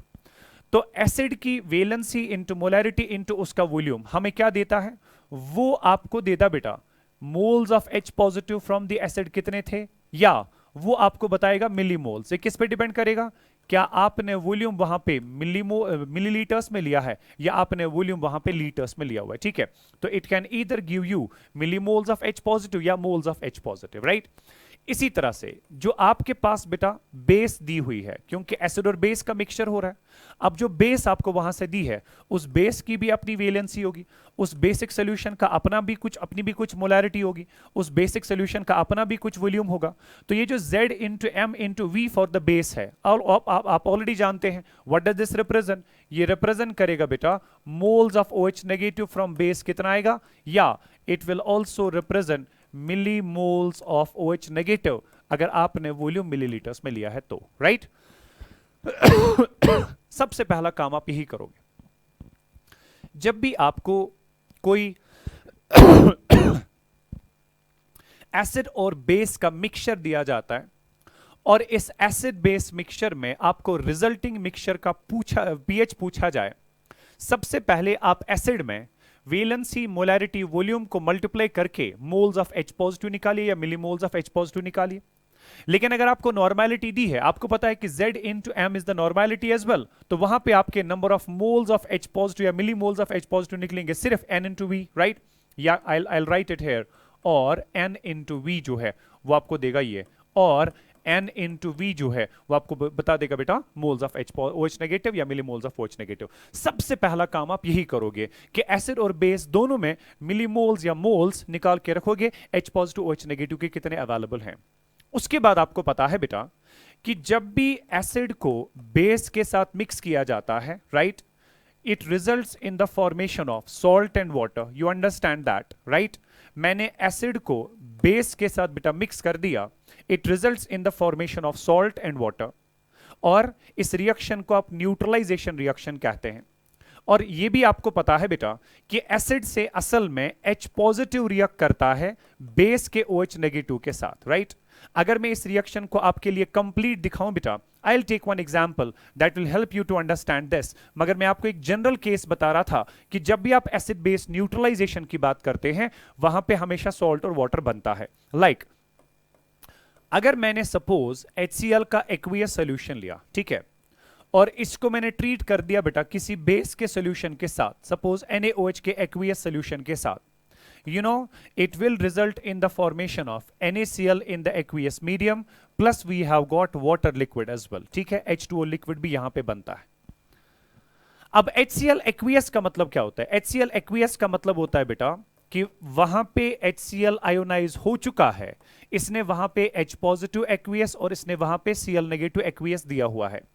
तो एसिड की वैलेंसी इंटू मोलैरिटी इंटू उसका वॉल्यूम हमें क्या देता है, वो आपको देता बेटा moles of H positive from the acid कितने थे, या वो आपको बताएगा मिलीमोल्स। ये किस पे डिपेंड करेगा, क्या आपने वॉल्यूम वहां पे मिलीलीटर्स में लिया है या आपने वॉल्यूम वहां पे लीटर्स में लिया हुआ है, ठीक है। तो it can either give you millimoles of H positive या moles of H positive, right. इसी तरह से जो आपके पास बेटा बेस दी हुई है, क्योंकि एसिड और बेस का मिक्सचर हो रहा है, अब जो बेस आपको वहां से दी है उस बेस की भी अपनी वैलेंसी होगी, उस बेसिक सॉल्यूशन का अपनी भी कुछ मोलैरिटी होगी, उस बेसिक सॉल्यूशन का अपना भी कुछ वॉल्यूम होगा। तो ये जो Z into M into V for the base है, आप ऑलरेडी जानते हैं व्हाट डज दिस रिप्रेजेंट, ये रिप्रेजेंट करेगा बेटा moles of OH negative from base कितना आएगा, या it will also represent millimoles of OH negative अगर आपने वॉल्यूम मिलीलीटर्स में लिया है तो, राइट। सबसे पहला काम आप यही करोगे, जब भी आपको कोई एसिड और बेस का मिक्सचर दिया जाता है और इस एसिड बेस मिक्सचर में आपको रिजल्टिंग मिक्सचर का पीएच पूछा जाए, सबसे पहले आप एसिड में वैलेंसी मोलैरिटी वॉल्यूम को मल्टीप्लाई करके मोल्स ऑफ H पॉजिटिव निकालिए या मिलीमोल्स ऑफ H पॉजिटिव निकालिए। लेकिन अगर आपको नॉर्मेलिटी दी है, आपको पता है कि Z into M is the normality as well, तो वहां पे आपके number of moles of H positive या मिलीमोल्स ऑफ H पॉजिटिव निकलेंगे सिर्फ N इंटू V, राइट। या आई राइट इट हेयर, और N इंटू V जो है वो आपको देगा ये, और N इंटू V जो है वो आपको बता देगा बेटा मोल्स ऑफ OH नेगेटिव या मिलीमोल्स ऑफ OH नेगेटिव। सबसे पहला काम आप यही करोगे कि एसिड और बेस दोनों में मिलीमोल्स या मोल्स निकाल के रखोगे H पॉजिटिव OH नेगेटिव के कितने अवेलेबल हैं। उसके बाद आपको पता है बेटा कि जब भी एसिड को बेस के साथ मिक्स किया जाता है, right, it results in the formation of salt and water. You understand that, right? मैंने एसिड को बेस के साथ बेटा मिक्स कर दिया, it results in the formation of salt and water, और इस रिएक्शन को आप न्यूट्रलाइजेशन रिएक्शन कहते हैं। और ये भी आपको पता है बेटा कि एसिड से असल में H पॉजिटिव रिएक्ट करता है बेस के OH नेगेटिव के साथ, राइट? अगर मैं इस रिएक्शन को आपके लिए कंप्लीट दिखाऊं बेटा, I will take one example that will help you to understand this. मगर मैं आपको एक जनरल केस बता रहा था कि जब भी आप एसिड बेस न्यूट्रलाइजेशन की बात करते हैं वहां पे हमेशा सॉल्ट और वाटर बनता है। लाइक अगर मैंने सपोज HCl का एक्वियस सोल्यूशन लिया, ठीक है, और इसको मैंने ट्रीट कर दिया बेटा किसी बेस के सोल्यूशन के साथ, सपोज NaOH के एक्वियस सोल्यूशन के साथ, you know it will result in the formation of NaCl in the aqueous medium, plus we have got water liquid as well, ठीक है, H2O liquid भी यहां पे बनता है। अब HCl aqueous का मतलब क्या होता है? HCl aqueous का मतलब होता है बेटा कि वहां पे HCl आयोनाइज हो चुका है, इसने वहां पे H पॉजिटिव aqueous और इसने वहां पे Cl नेगेटिव aqueous दिया हुआ है।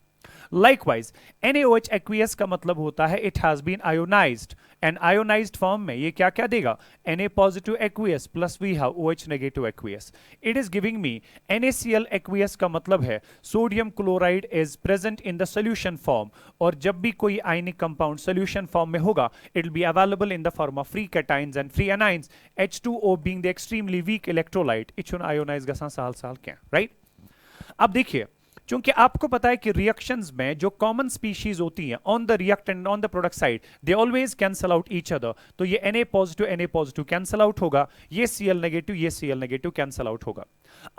Likewise, NaOH aqueous का मतलब होता है it has been ionized, and ionized form में ये क्या क्या देगा? Na positive aqueous plus we have OH negative aqueous. It is giving me NaCl aqueous का मतलब है sodium chloride is present in the solution form, और जब भी कोई ionic compound solution form में होगा it will be available in the form of free cations and free anions, H2O being the extremely weak electrolyte, इचुन ionize गसान साल साल क्या, right? अब देखिए, क्योंकि आपको पता है कि रिएक्शंस में जो कॉमन स्पीशीज होती हैं on the reactant on the product side, they always cancel out each other. तो ये Na पॉजिटिव कैंसल आउट होगा, ये Cl नेगेटिव कैंसल आउट होगा।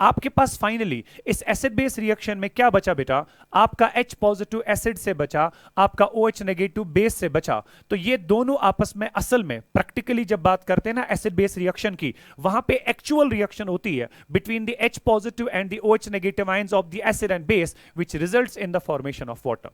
आपके पास फाइनली इस एसिड बेस रिएक्शन में क्या बचा बेटा? आपका H पॉजिटिव एसिड से बचा, आपका OH नेगेटिव बेस से बचा। तो ये दोनों आपस में असल में प्रैक्टिकली जब बात करते हैं ना एसिड बेस रिएक्शन की, वहां पे एक्चुअल रिएक्शन होती है between the H positive and the OH negative ions of the acid and base which results in the formation of water.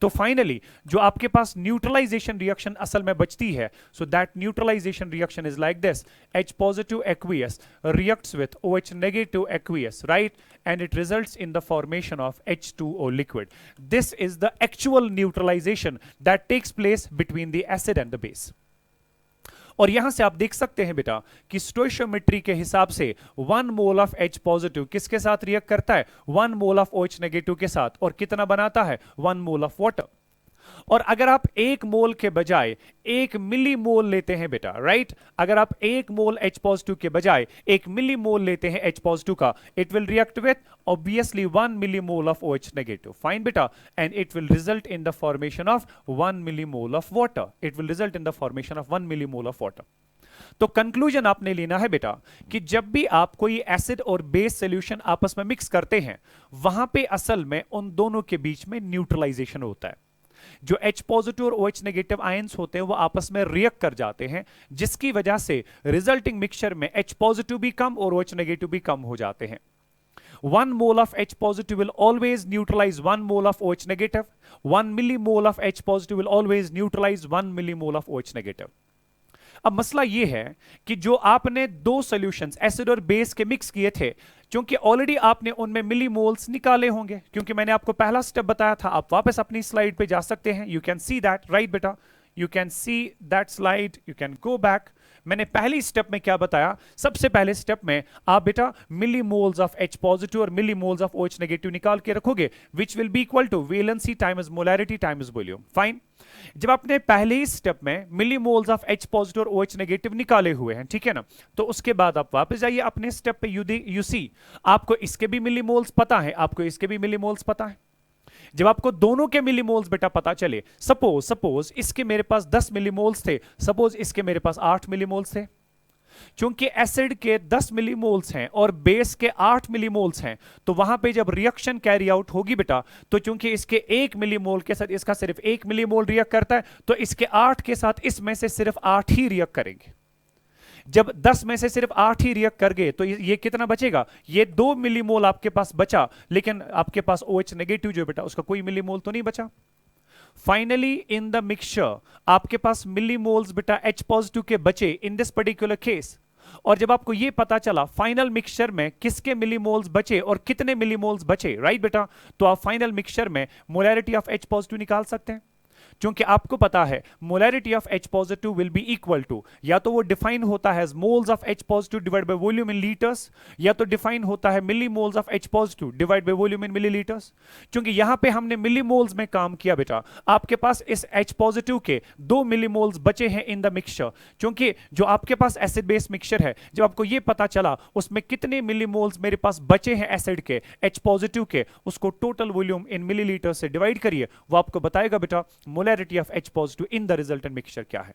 तो फाइनली जो आपके पास न्यूट्रलाइजेशन रिएक्शन असल में बचती है, so that neutralisation reaction is like this: H positive aqueous reacts with OH negative aqueous, right? And it results in the formation of H2O liquid. This is the actual neutralization that takes place between the acid and the base. और यहां से आप देख सकते हैं बेटा कि stoichiometry के हिसाब से 1 मोल ऑफ H पॉजिटिव किसके साथ रिएक्ट करता है? 1 मोल ऑफ OH नेगेटिव के साथ, और कितना बनाता है? 1 मोल ऑफ वाटर। और अगर आप 1 मोल के बजाय 1 मिली मोल लेते हैं बेटा, राइट, अगर आप 1 मोल H पॉजिटिव के बजाय 1 मिली मोल लेते हैं H पॉजिटिव का, it will react with obviously 1 millimole of OH negative, fine बेटा, and it will result in the formation of 1 millimole of water. It will result in the formation of 1 millimole of water. तो conclusion आपने लेना है बेटा कि जब भी आप कोई एसिड और बेस सॉल्यूशन आपस में मिक्स करते हैं, वहां पे असल में उन दोनों के बीच में न्यूट्रलाइजेशन होता है। जो H पॉजिटिव और OH नेगेटिव आयंस होते हैं वो आपस में रिएक्ट कर जाते हैं, जिसकी वजह से रिजल्टिंग मिक्सचर में H पॉजिटिव भी कम और OH नेगेटिव भी कम हो जाते हैं। 1 mole of H positive will always neutralize 1 mole of OH negative. 1 millimole of H positive will always neutralize 1 millimole of OH negative. अब मसला यह है कि जो आपने दो सॉल्यूशंस एसिड और बेस के मिक्स किए थे, क्योंकि ऑलरेडी आपने उनमें मिलीमोल्स निकाले होंगे, क्योंकि मैंने आपको पहला स्टेप बताया था। आप वापस अपनी स्लाइड पे जा सकते हैं, you can see that, right बेटा, you can see that slide, you can go back. मैंने पहली स्टेप में क्या बताया? सबसे पहले स्टेप में आप बेटा मिलीमोल्स ऑफ H पॉजिटिव और मिलीमोल्स ऑफ OH नेगेटिव निकाल के रखोगे, which will be equal to valency times molarity times volume, fine. जब आपने पहले ही स्टेप में मिलीमोल्स ऑफ H पॉजिटिव और OH नेगेटिव निकाले हुए हैं, ठीक है ना, तो उसके बाद आप वापस जाइए अपने स्टेप पे, यू सी आपको इसके भी मिलीमोल्स पता है, आपको इसके भी मिलीमोल्स पता है। जब आपको दोनों के मिलीमोल्स बेटा पता चले, सपोज इसके मेरे पास 10 मिलीमोल्स थे, सपोज इसके मेरे पास 8 मिलीमोल्स थे, चूंकि एसिड के 10 मिलीमोल्स हैं और बेस के 8 मिलीमोल्स हैं, तो वहां पे जब रिएक्शन कैरी आउट होगी बेटा, तो चूंकि इसके 1 मिलीमोल के साथ इसका सिर्फ 1 मिलीमोल रिएक्ट करता है, तो इसके 8 के साथ इसमें से सिर्फ 8 ही रिएक्ट करेंगे। जब 10 में से सिर्फ 8 ही रिएक्ट कर गए, तो ये कितना बचेगा? ये 2 मिलीमोल आपके पास बचा, लेकिन आपके पास OH नेगेटिव जो बेटा उसका कोई मिलीमोल तो नहीं बचा। फाइनली इन द मिक्सचर आपके पास मिलीमोल्स बेटा H पॉजिटिव के बचे इन दिस पर्टिकुलर केस। और जब आपको ये पता चला फाइनल मिक्सचर में किसके मिलीमोल्स बचे और कितने मिलीमोल्स बचे, राइट बेटा, तो आप फाइनल मिक्सचर में मोलैरिटी ऑफ H पॉजिटिव निकाल सकते हैं। क्योंकि आपको पता है molarity of H positive will be equal to, या तो वो डिफाइन होता है moles of H positive divide by volume in litres, या तो डिफाइन होता है millimoles of H positive divide by volume in millilitres. क्योंकि यहां पे हमने मिली मोल्स में काम किया बेटा, आपके पास इस H पॉजिटिव के 2 मिली मोल्स बचे हैं इन द मिक्सचर, क्योंकि जो आपके पास एसिड बेस मिक्सचर है, जब आपको ये पता चला उसमें कितने मिली मोल्स मेरे पास बचे हैं एसिड के H पॉजिटिव के, उसको टोटल वॉल्यूम इन मिलीलीटर से डिवाइड करिए, वो आपको बताएगा बेटा molarity of H positive in the resultant mixture क्या है।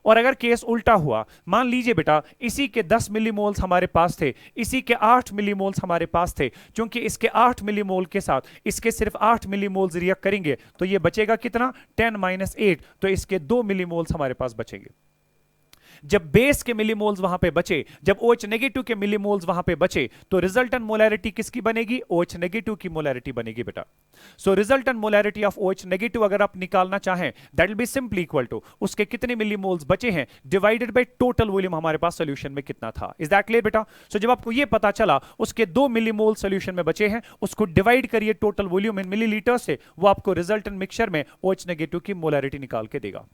और अगर केस उल्टा हुआ, मान लीजिए बेटा इसी के 10 मिलीमोल्स हमारे पास थे, इसी के 8 मिलीमोल्स हमारे पास थे, क्योंकि इसके 8 मिलीमोल के साथ इसके सिर्फ 8 मिलीमोल्स रिएक्ट करेंगे, तो ये बचेगा कितना 10 - 8, तो इसके 2 मिलीमोल्स हमारे पास बचेंगे। जब बेस के मिलीमोल्स वहां पे बचे, जब OH नेगेटिव के मिलीमोल्स वहां पे बचे, तो रिजल्टेंट मोलैरिटी किसकी बनेगी, OH नेगेटिव की मोलैरिटी बनेगी बेटा। So resultant molarity of OH negative अगर आप निकालना चाहें, that will be simply equal to उसके कितने मिलीमोल्स बचे हैं डिवाइडेड बाय टोटल वॉल्यूम हमारे पास सॉल्यूशन में कितना था। इज दैट क्लियर बेटा? सो जब आपको ये पता चला उसके 2 मिलीमोल सॉल्यूशन में बचे हैं, उसको डिवाइड करिए टोटल वॉल्यूम इन मिलीलीटर से, वो आपको रिजल्टेंट मिक्सचर में OH नेगेटिव की मोलैरिटी निकाल के देगा।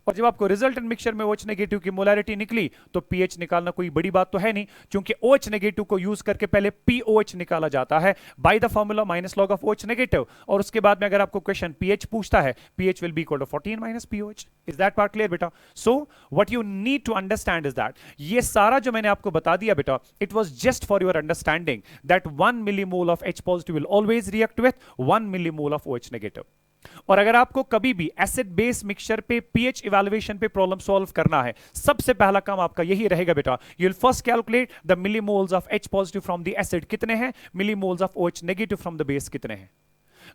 और जब आपको रिजल्टेंट मिक्सचर में OH नेगेटिव की मोलैरिटी निकली, तो pH निकालना कोई बड़ी बात तो है नहीं, क्योंकि OH नेगेटिव को यूज करके पहले POH निकाला जाता है by the formula -log of OH negative, और उसके बाद में अगर आपको क्वेश्चन pH पूछता है, pH will be equal to 14 - POH। Is that part clear बेटा? So what you need to understand is that ये सारा जो मैंने आपको बता दिया बेटा, it was just for your understanding that 1 millimole of H positive will always react with 1 millimole of OH negative. और अगर आपको कभी भी एसिड बेस मिक्सचर पे pH इवैल्यूएशन पे प्रॉब्लम सॉल्व करना है, सबसे पहला काम आपका यही रहेगा बेटा, you will first calculate the millimoles of H positive from the acid कितने हैं, millimoles of OH negative from the base कितने हैं।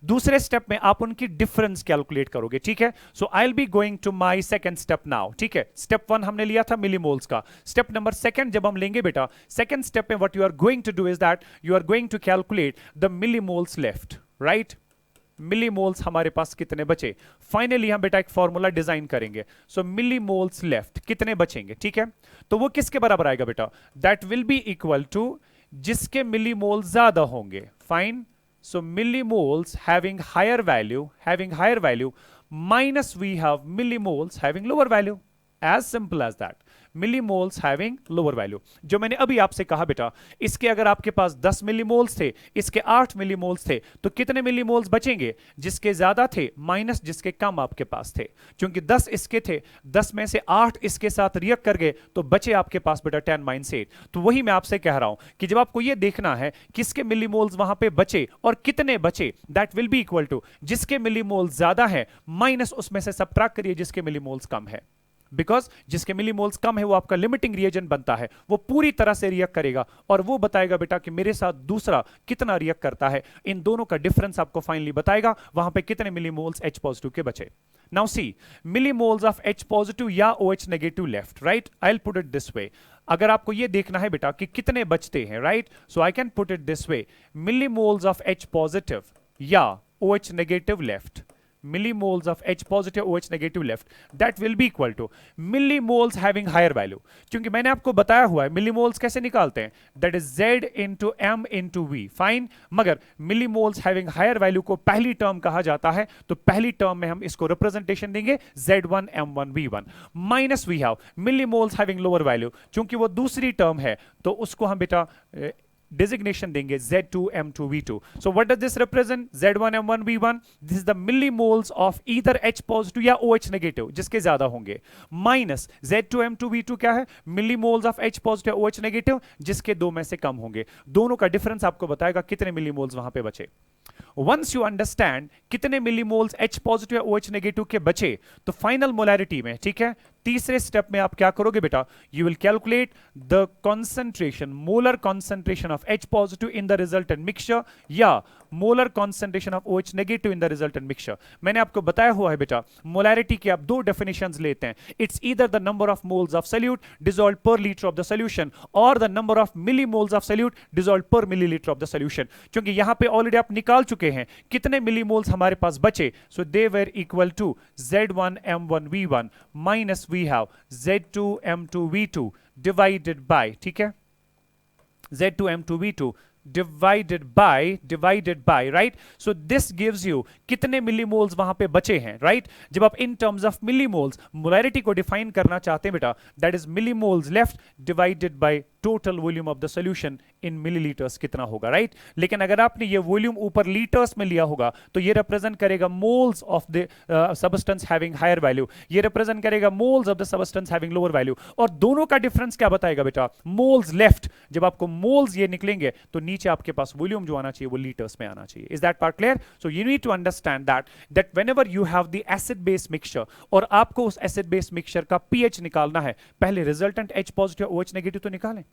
दूसरे स्टेप में आप उनकी डिफरेंस कैलकुलेट करोगे, ठीक है। So I will be going to my second step now, ठीक है। स्टेप 1 हमने लिया था मिलीमोल्स का, स्टेप नंबर 2 जब हम लेंगे बेटा, सेकंड स्टेप में what you are going to do is that you are going to calculate the millimoles left, right. Millimoles हमारे पास कितने बचे, फाइनली हम बेटा एक फॉर्मूला डिजाइन करेंगे। सो मिलीमोल्स लेफ्ट कितने बचेंगे, ठीक है। तो वो किसके बराबर आएगा बेटा, that will be equal to जिसके मिलीमोल ज्यादा होंगे, fine. So millimoles having higher value minus we have millimoles having lower value, as simple as that. Millimoles having lower value, जो मैंने अभी आपसे कहा बेटा, इसके अगर आपके पास 10 मिलीमोल्स थे, इसके 8 मिलीमोल्स थे, तो कितने मिलीमोल्स बचेंगे, जिसके ज्यादा थे माइनस जिसके कम आपके पास थे। क्योंकि 10 इसके थे, 10 में से 8 इसके साथ रिएक्ट कर गए, तो बचे आपके पास बेटा 10 - 8। तो वही मैं आपसे कह रहा हूं कि जब आपको यह देखना है किसके मिलीमोल्स वहां पे बचे और कितने बचे, that will be equal to जिसके मिलीमोल्स ज्यादा है माइनस उसमें से सबट्रैक्ट करिए जिसके मिलीमोल्स कम है। बिकॉज जिसके मिलीमोल्स कम है वो आपका लिमिटिंग रिएजेंट बनता है, वो पूरी तरह से रिएक्ट करेगा और वो बताएगा बेटा कि मेरे साथ दूसरा कितना रिएक्ट करता है। इन दोनों का डिफरेंस आपको फाइनली बताएगा वहां पे कितने मिलीमोल्स H पॉजिटिव के बचे। Now see millimoles of H positive या OH negative left, right. I will put it this वे, अगर आपको ये देखना है बेटा कि कितने बचते हैं, right, so I can put it this way, millimoles of H positive या OH negative left, millimoles of H positive OH negative left, that will be equal to millimoles having higher value। क्योंकि मैंने आपको बताया हुआ है millimoles कैसे निकालते हैं, that is Z into M into V, fine. मगर millimoles having higher value को पहली टर्म कहा जाता है, तो पहली टर्म में हम इसको रिप्रेजेंटेशन देंगे Z1 M1 V1 minus we have millimoles having lower value, क्योंकि वो दूसरी टर्म है तो उसको हम बेटा designation देंगे Z2 M2 V2। So what does this represent? Z1 M1 V1, this is the millimoles of either H positive या OH negative जिसके ज्यादा होंगे, माइनस Z2 M2 V2 क्या है, millimoles of H positive OH negative जिसके दो में से कम होंगे। दोनों का डिफरेंस आपको बताएगा कितने मिलीमोल्स वहां पे बचे। वंस यू अंडरस्टैंड कितने मिलीमोल्स H पॉजिटिव या OH नेगेटिव के बचे, तो फाइनल मोलैरिटी में, ठीक है, तीसरे स्टेप में आप क्या करोगे बेटा, you will calculate the concentration, molar concentration of H positive in the resultant mixture या molar concentration of OH negative in the resultant mixture. मैंने आपको बताया हुआ है बेटा मोलैरिटी के आप दो डेफिनेशंस लेते हैं, it's either the number of moles of solute dissolved पर लीटर ऑफ द सॉल्यूशन और the number of millimoles of solute dissolved पर मिलीलीटर ऑफ द सॉल्यूशन। क्योंकि यहां पे ऑलरेडी आप निकाल चुके हैं कितने मिलीमोल्स हमारे पास बचे, so they were equal to Z1 M1 V1 minus we have Z2 M2 V2 divided by, ठीक है, Z2 M2 V2 divided by, right? So this gives you कितने मिलीमोल्स वहां पे बचे हैं, right? जब आप in terms of millimoles molarity को डिफाइन करना चाहते हैं बेटा, that is millimoles left divided by total volume of the solution in milliliters कितना होगा, right? लेकिन अगर आपने ये वॉल्यूम ऊपर लीटर्स में लिया होगा तो ये रिप्रेजेंट करेगा moles of the substance having higher value, ये रिप्रेजेंट करेगा moles of the substance having lower value, और दोनों का डिफरेंस क्या बताएगा बेटा? Moles left. जब आपको मोल्स ये निकलेंगे तो नीचे आपके पास वॉल्यूम जो आना चाहिए वो लीटर्स में आना चाहिए। Is that part clear? So you need to understand that whenever you have the acid base mixture और आपको उस एसिड बेस मिक्सचर का पीएच निकालना है, पहले resultant H positive OH negative तो निकालें,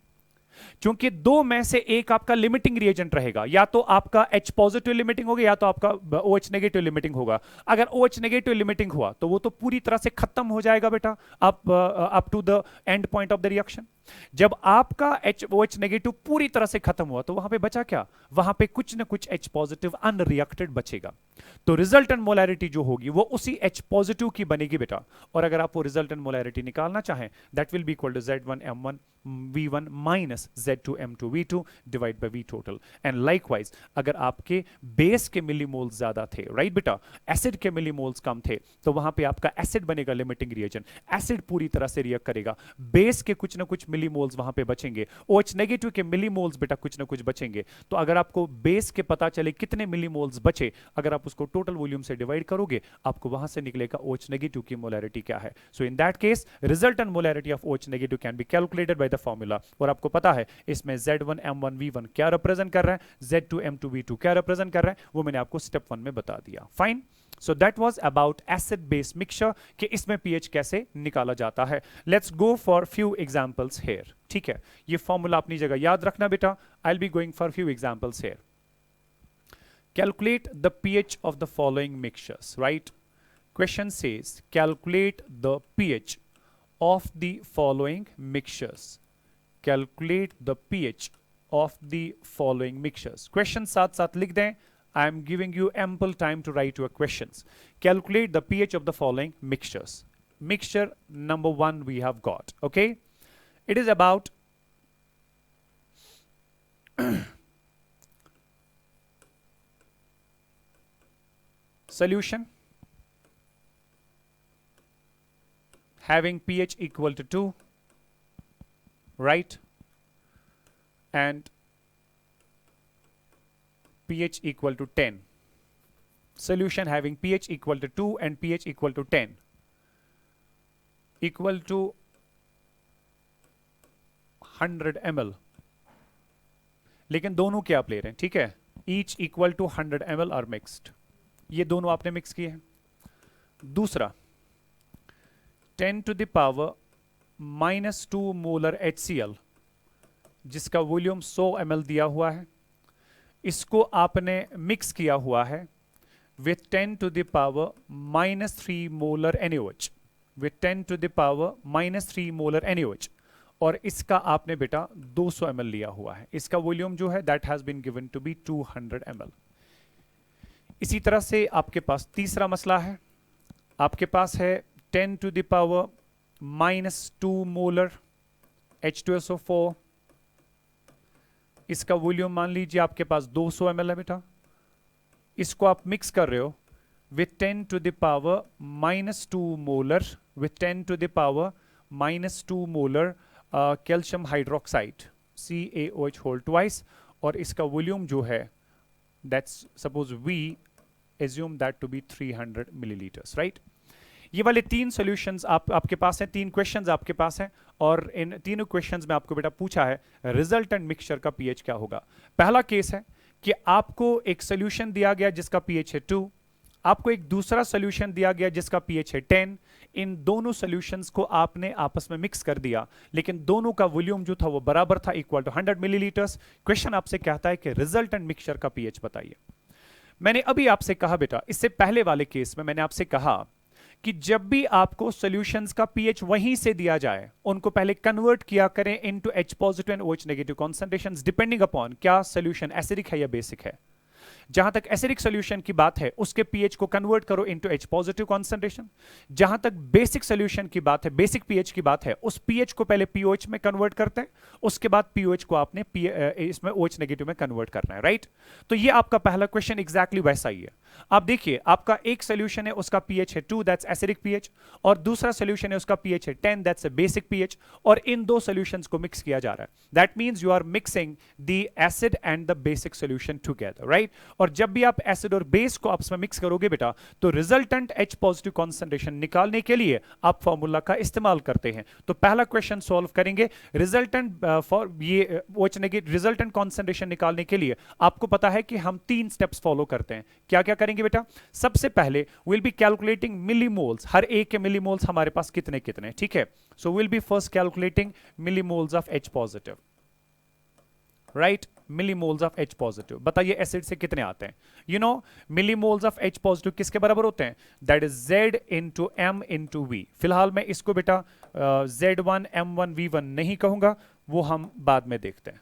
क्योंकि दो में से एक आपका लिमिटिंग रिएजेंट रहेगा, या तो आपका H पॉजिटिव लिमिटिंग होगा या तो आपका OH नेगेटिव लिमिटिंग होगा। अगर OH नेगेटिव लिमिटिंग हुआ तो वो तो पूरी तरह से खत्म हो जाएगा बेटा up to the end point of the reaction. जब आपका OH नेगेटिव पूरी तरह से खत्म हुआ तो वहां पे बचा क्या? वहां पे कुछ ना कुछ H पॉजिटिव अनरिएक्टेड बचेगा, तो रिजल्टेंट मोलैरिटी जो होगी वो उसी H पॉजिटिव की बनेगी बेटा। और अगर आप वो रिजल्टेंट मोलैरिटी निकालना चाहें, that will be equal to Z1M1 V1 minus Z2M2 V2 divide by V total. And likewise अगर आपके बेस के मिलीमोल्स ज्यादा थे, राइट बेटा, एसिड के मिलीमोल्स कम थे, तो वहां पे आपका एसिड बनेगा लिमिटिंग रिएजेंट, एसिड पूरी तरह से रिएक्ट करेगा, बेस के कुछ ना कुछ मिलीमोल्स वहां पे बचेंगे, OH नेगेटिव के मिलीमोल्स बेटा कुछ ना कुछ बचेंगे। तो अगर आपको बेस के पता चले कितने मिलीमोल्स बचे, अगर आप उसको टोटल वॉल्यूम से डिवाइड करोगे, आपको वहां से निकलेगा OH नेगेटिव की मोलैरिटी क्या है। So in that case resultant molarity of OH negative can be calculated by the formula. और आपको पता है इसमें Z1M1 V1 क्या रिप्रेजेंट कर रहा है, Z2M2 V2 क्या रिप्रेजेंट कर रहा है, वो मैंने आपको स्टेप 1 में बता दिया। Fine. So that was about acid base mixture कि इसमें पीएच कैसे निकाला जाता है। Let's go for few examples here. ठीक है, ये फॉर्मूला अपनी जगह याद रखना बेटा। I will be going for few examples here. Calculate the pH of the following mixtures, right? Question says calculate the pH of the following mixtures. Calculate the pH of the following mixtures. Question साथ साथ लिख दें। I am giving you ample time to write your questions. Calculate the pH of the following mixtures. Mixture number 1 we have got, okay? It is about solution having pH equal to 2, right? And pH equal to 10. Solution having pH equal to 2 and pH equal to 10 equal to 100 ml। लेकिन दोनों क्या आप ले रहे हैं, ठीक है? Each equal to 100 ml are mixed। ये दोनों आपने मिक्स किए हैं। दूसरा 10 to the power -2 molar HCl जिसका वॉल्यूम 100 ml दिया हुआ है, इसको आपने मिक्स किया हुआ है with 10 to the power -3 molar NaOH, with 10 to the power -3 molar NaOH, और इसका आपने बेटा 200 ml लिया हुआ है। इसका वॉल्यूम जो है that has been given to be 200 ml। इसी तरह से आपके पास तीसरा मसला है, आपके पास है 10 to the power -2 molar H2SO4, इसका वॉल्यूम मान लीजिए आपके पास 200 ml है बेटा। इसको आप मिक्स कर रहे हो with 10 to the power -2 molar, with 10 to the power -2 molar calcium hydroxide CaOH whole twice, और इसका वॉल्यूम जो है that's suppose we assume that to be 300 milliliters, right? ये वाले तीन सॉल्यूशंस आपके पास हैं, तीन क्वेश्चंस आपके पास हैं, और इन तीनों क्वेश्चंस में आपको बेटा पूछा है रिजल्टेंट मिक्सचर का पीएच क्या होगा। पहला केस है कि आपको एक सॉल्यूशन दिया गया जिसका पीएच है 2, आपको एक दूसरा सॉल्यूशन दिया गया जिसका पीएच है 10। इन दोनों सॉल्यूशंस को आपने आपस में मिक्स कर दिया, लेकिन दोनों का वॉल्यूम जो था वो बराबर था, इक्वल टू 100 मिलीलीटर्स। क्वेश्चन आपसे कहता है कि रिजल्टेंट मिक्सचर का पीएच बताइए। मैंने अभी आपसे कहा बेटा, इससे पहले वाले केस में मैंने आपसे कहा कि जब भी आपको सॉल्यूशंस का पीएच वहीं से दिया जाए, उनको पहले कन्वर्ट किया करें into H positive and OH negative concentrations depending upon क्या सॉल्यूशन एसिडिक है या बेसिक है। जहां तक एसिडिक सोल्यूशन की बात है उसके पीएच को कन्वर्ट करो इनटू H पॉजिटिव कॉन्सेंट्रेशन। जहां तक बेसिक सोल्यूशन की बात है, बेसिक पीएच की बात है, उस पीएच को पहले पीओएच में कन्वर्ट करते हैं, उसके बाद पीओएच को आपने इसमें OH नेगेटिव में कन्वर्ट करना है, राइट। तो ये आपका पहला क्वेश्चन एग्जैक्टली वैसा ही है। आप देखिए आपका एक सोल्यूशन है उसका पीएच है 2 दैट्स एसिडिक पीएच, और दूसरा सोल्यूशन है उसका पीएच है 10 दैट्स अ बेसिक पीएच, और इन दो सॉल्यूशंस को मिक्स किया जा रहा है। That means you are mixing the acid and the basic solution together, right. और जब भी आप एसिड और बेस को आपस में मिक्स करोगे बेटा, तो रिजल्टेंट H पॉजिटिव कॉन्सेंट्रेशन निकालने के लिए आप फॉर्मूला का इस्तेमाल करते हैं। तो पहला क्वेश्चन सॉल्व करेंगे, रिजल्टेंट फॉर ये OH नेगेटिव रिजल्टेंट कॉन्सेंट्रेशन निकालने के लिए आपको पता है कि हम 3 स्टेप्स फॉलो करते हैं। क्या क्या करेंगे बेटा? सबसे पहले विल बी कैलकुलेटिंग मिलीमोल्स, हर एक के मिलीमोल्स हमारे पास कितने कितने, ठीक है। So will be first calculating millimoles of H positive, right, millimoles of H positive. बताइए एसिड से कितने आते हैं? You know millimoles of H positive किसके बराबर होते हैं? That is Z into M into V। फिलहाल मैं इसको बेटा Z1 M1 V1 नहीं कहूंगा, वो हम बाद में देखते हैं।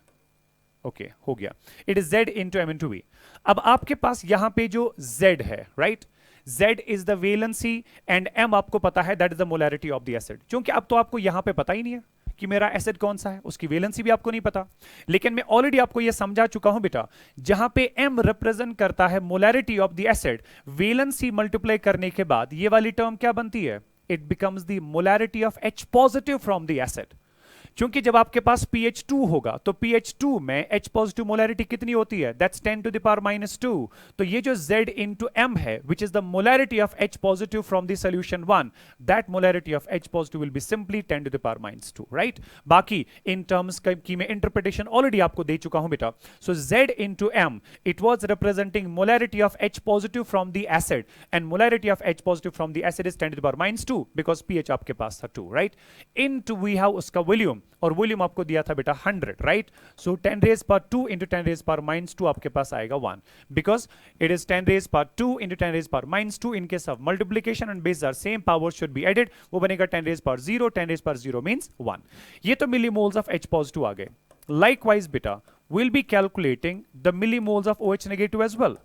ओके, हो गया। It is Z into M into V। अब आपके पास यहां पे जो Z है, right, Z is the valency and M आपको पता है that is the molarity of the acid. क्योंकि अब तो आपको यहां पे पता ही नहीं है कि मेरा एसिड कौन सा है, उसकी वैलेंसी भी आपको नहीं पता। लेकिन मैं ऑलरेडी आपको यह समझा चुका हूं बेटा, जहां पे M रिप्रेजेंट करता है molarity of the acid, valency multiply करने के बाद ये वाली टर्म क्या बनती है? It becomes the molarity of H positive from the acid. क्योंकि जब आपके पास pH2 होगा तो pH2 में H पॉजिटिव मोलैरिटी कितनी होती है? That's 10 to the power -2। तो ये जो Z इंटू M है, which is the molarity of H positive from the solution 1, that molarity of H positive will be simply 10 to the power -2, right. बाकी in terms की मैं interpretation already आपको दे चुका हूं बेटा। So Z into M, it was representing molarity of H positive from the acid, and molarity of H positive from the acid is 10 to the power -2 because pH आपके पास था 2, right. Into we have उसका volume, और volume आपको दिया था बेटा 100, right. सो 10 raise पर 2 इंटू 10 रेज पर -2 आपके पास आएगा 1, बिकॉज इट इज 10 रेज पर 2 इंटू 10 रेज पर -2। In case of multiplication and base are same, power should be added, वो बनेगा 10 रेज पर 0, 10 रेज पर 0 मींस 1। ये तो मिलीमोल्स ऑफ H पॉजिटिव आ गए। लाइकवाइज बेटा will be calculating the millimoles of OH negative as well.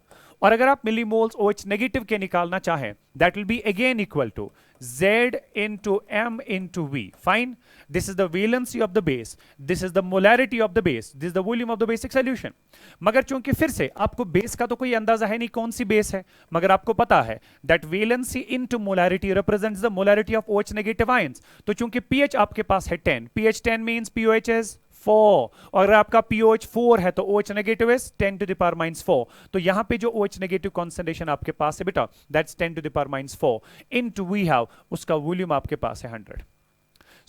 और अगर आप मिलीमोल्स OH नेगेटिव के निकालना चाहें, that will be again equal to Z into M into V. Fine. This is the valency of the base. This is the molarity of the base. This is the volume of the basic solution. मगर चूंकि फिर से आपको base का तो कोई अंदाजा है नहीं कौन सी बेस है, मगर आपको पता है that valency into molarity represents the molarity of OH negative ions. तो चूंकि pH आपके पास है 10, pH 10 means POH is 4, और अगर आपका pOH 4 है तो OH negative is 10 to the power -4। तो यहां पे जो OH नेगेटिव कॉन्सेंट्रेशन आपके पास है बेटा, that's 10 to the power -4 into we have उसका वॉल्यूम आपके पास है 100।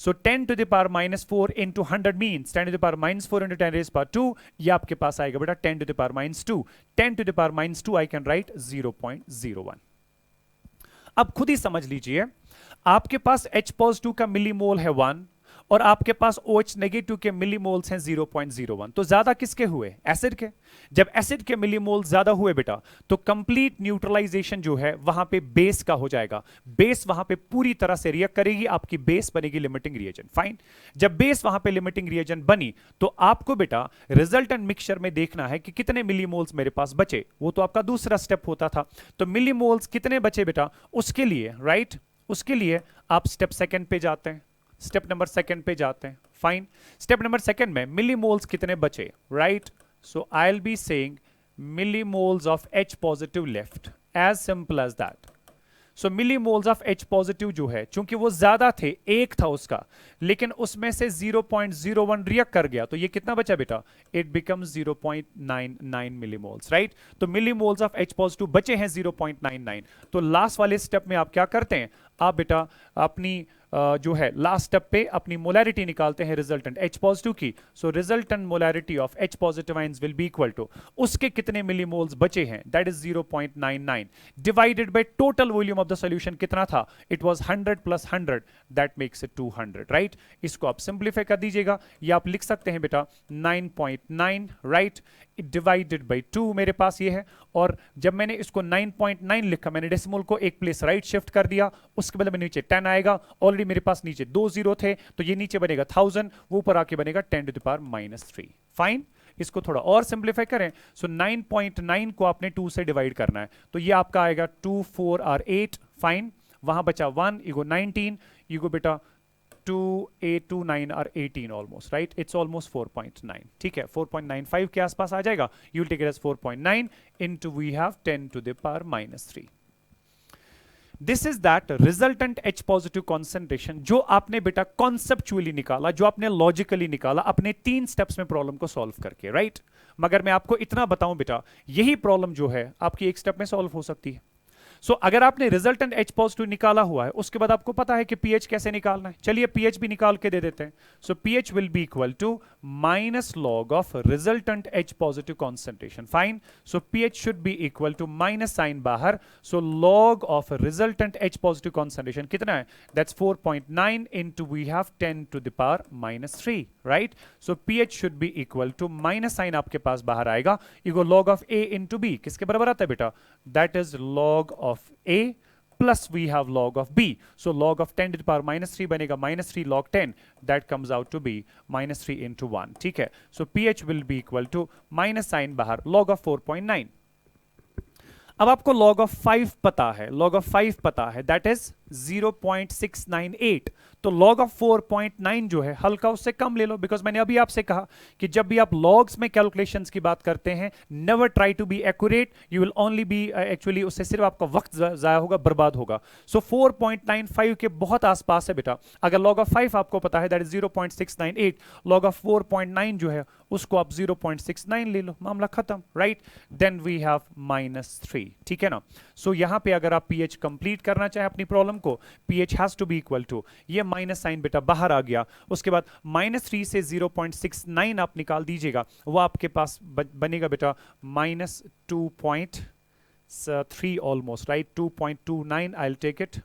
So 10 to the power -4 into 100 means 10 to the power -4 into 10 raise power 2, ये आपके पास आएगा बेटा 10 to the power -2। 10 to the power -2 I can write 0.01। अब खुद ही समझ लीजिए, आपके पास H पॉजिटिव का मिलीमोल है 1, और आपके पास OH नेगेटिव के मिलीमोल्स हैं 0.01। तो ज्यादा किसके हुए? एसिड के। जब एसिड के मिलीमोल ज्यादा हुए बेटा, तो कंप्लीट न्यूट्रलाइजेशन जो है वहां पे बेस का हो जाएगा। बेस वहां पे पूरी तरह से रिएक्ट करेगी, आपकी बेस बनेगी लिमिटिंग रिएजेंट। फाइन। जब बेस वहां पे लिमिटिंग रिएजेंट बनी, तो आपको बेटा रिजल्टेंट मिक्सचर में देखना है कि कितने मिलीमोल्स मेरे पास बचे। वो तो आपका दूसरा स्टेप होता था। तो मिलीमोल्स कितने बचे बेटा, उसके लिए राइट, उसके लिए आप स्टेप सेकंड पे जाते हैं, स्टेप नंबर सेकंड पे जाते हैं। फाइन। स्टेप नंबर सेकंड में मिलीमोल्स कितने बचे, right. So I will be saying millimoles of H positive left, as simple as that. So millimoles of H positive जो है, चूंकि वो ज्यादा थे, एक था उसका, लेकिन उसमें से 0.01 रिएक्ट कर गया, तो ये कितना बचा बेटा? It becomes 0.99 millimoles, right. तो मिलीमोल्स ऑफ H पॉजिटिव बचे हैं 0.99। तो लास्ट वाले स्टेप में आप क्या करते हैं? आप बेटा अपनी जो है लास्ट स्टेप पे अपनी मोलैरिटी निकालते हैं रिजल्टेंट H पॉजिटिव की। सो resultant molarity of H positive ions will be equal to उसके कितने मिलीमोल्स बचे हैं, that is 0.99 divided by total volume of the solution कितना था? It was 100 plus 100, that makes it 200, right. इसको आप सिंप्लीफाई कर दीजिएगा, या आप लिख सकते हैं बेटा 9.9, राइट, डिवाइडेड बाय 2 मेरे पास ये है। और जब मैंने इसको 9.9 लिखा, मैंने डेसिमल को एक प्लेस राइट शिफ्ट कर दिया, उसके बाद में नीचे 10 आएगा। ऑलरेडी मेरे पास नीचे 2 0 थे, तो ये नीचे बनेगा 1000, वो ऊपर आके बनेगा 10 टू द पावर -3। फाइन। इसको थोड़ा और सिंप्लीफाई करें, सो 9.9 को आपने 2 से डिवाइड करना है, तो ये आपका आएगा 2 4 और 8, फाइन, वहां बचा 1, you go 19, you go बेटा 2 8 2 9 और 18 ऑलमोस्ट, राइट, इट्स ऑलमोस्ट 4.9, ठीक है, 4.95 के आसपास आ जाएगा, you will take it as 4.9 into we have 10 to the power -3. This is that resultant H positive concentration जो आपने बेटा कॉन्सेप्चुअली निकाला, जो आपने लॉजिकली निकाला अपने 3 स्टेप्स में प्रॉब्लम को सॉल्व करके, राइट. मगर मैं आपको इतना बताऊं बेटा, यही प्रॉब्लम जो है आपकी एक स्टेप में सॉल्व हो सकती है. अगर आपने रिजल्टेंट H पॉजिटिव निकाला हुआ है, उसके बाद आपको पता है कि pH कैसे निकालना है, चलिए pH भी निकाल के दे देते हैं. pH will be equal to minus log of resultant H positive concentration, fine. pH should be equal to minus sign बाहर, log of resultant H positive concentration कितना है, that's 4.9 into we have 10 to the power -3, right. pH should be equal to minus sign आपके पास बाहर आएगा, इको log of A into B किसके बराबर आता है बेटा, that is log of A plus we have log of B. So log of 10 to the power -3 बनेगा -3 log 10, that comes out to be -3 into 1, ठीक है. pH will be equal to minus sign बाहर log of 4.9. अब आपको log of 5 पता है, log of 5 पता है, that is 0.698. तो log of 4.9 जो है हल्का उससे कम ले लो, बिकॉज मैंने अभी आपसे कहा कि जब भी आप लॉग्स में कैलकुलेशंस की बात करते हैं, never try to be accurate, you will only be actually, उससे सिर्फ आपका वक्त जाया होगा, बर्बाद होगा. 4.95 के बहुत आसपास है बेटा. अगर log of 5 आपको पता है दैट इज 0.698, log of 4.9 जो है उसको आप 0.69 ले लो, मामला खत्म, राइट. देन वी हैव -3, ठीक है ना. यहां पे अगर आप pH कंप्लीट करना चाहे अपनी प्रॉब्लम को, pH has to be equal to, ये माइनस साइन बेटा बाहर आ गया, उसके बाद -3 से 0.69 आप निकाल दीजिएगा, वो आपके पास बनेगा बेटा -2.3 almost, right, 2.29 I will take it.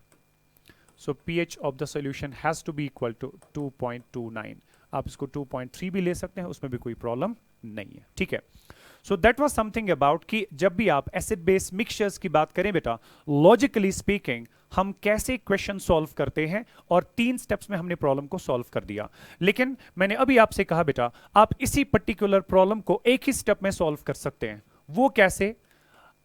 pH of the solution has to be equal to 2.29. आप इसको 2.3 भी ले सकते हैं, उसमें भी कोई प्रॉब्लम नहीं है, ठीक है. दैट वाज समथिंग अबाउट कि जब भी आप एसिड बेस मिक्सचर्स की बात करें बेटा, लॉजिकली स्पीकिंग हम कैसे क्वेश्चन सॉल्व करते हैं, और 3 स्टेप्स में हमने प्रॉब्लम को सॉल्व कर दिया. लेकिन मैंने अभी आपसे कहा बेटा, आप इसी पर्टिकुलर प्रॉब्लम को एक ही स्टेप में सॉल्व कर सकते हैं. वो कैसे,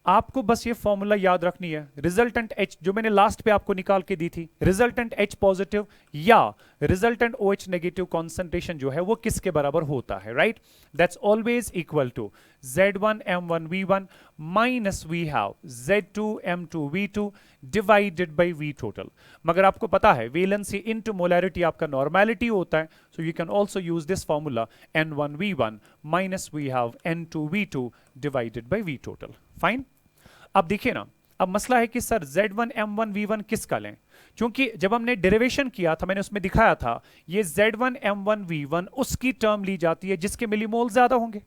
आपको बस ये फॉर्मूला याद रखनी है, रिजल्टेंट H जो मैंने लास्ट पे आपको निकाल के दी थी, रिजल्टेंट H पॉजिटिव या रिजल्टेंट OH नेगेटिव कॉन्सेंट्रेशन जो है वो किसके बराबर होता है, right. That's always equal to Z1 M1 V1 minus we have Z2 M2 V2 divided by V total. मगर आपको पता है वेलेंसी इनटू मोलैरिटी आपका नॉर्मेलिटी होता है, so you can also use this formula N1 V1 minus we have N2 V2 divided by V total, fine. अब देखिए ना, अब मसला है कि सर Z1 M1 V1 किसका लें, क्योंकि जब हमने डेरिवेशन किया था मैंने उसमें दिखाया था ये Z1 M1 V1 उसकी टर्म ली जाती है जिसके मिलीमोल ज्यादा होंगे.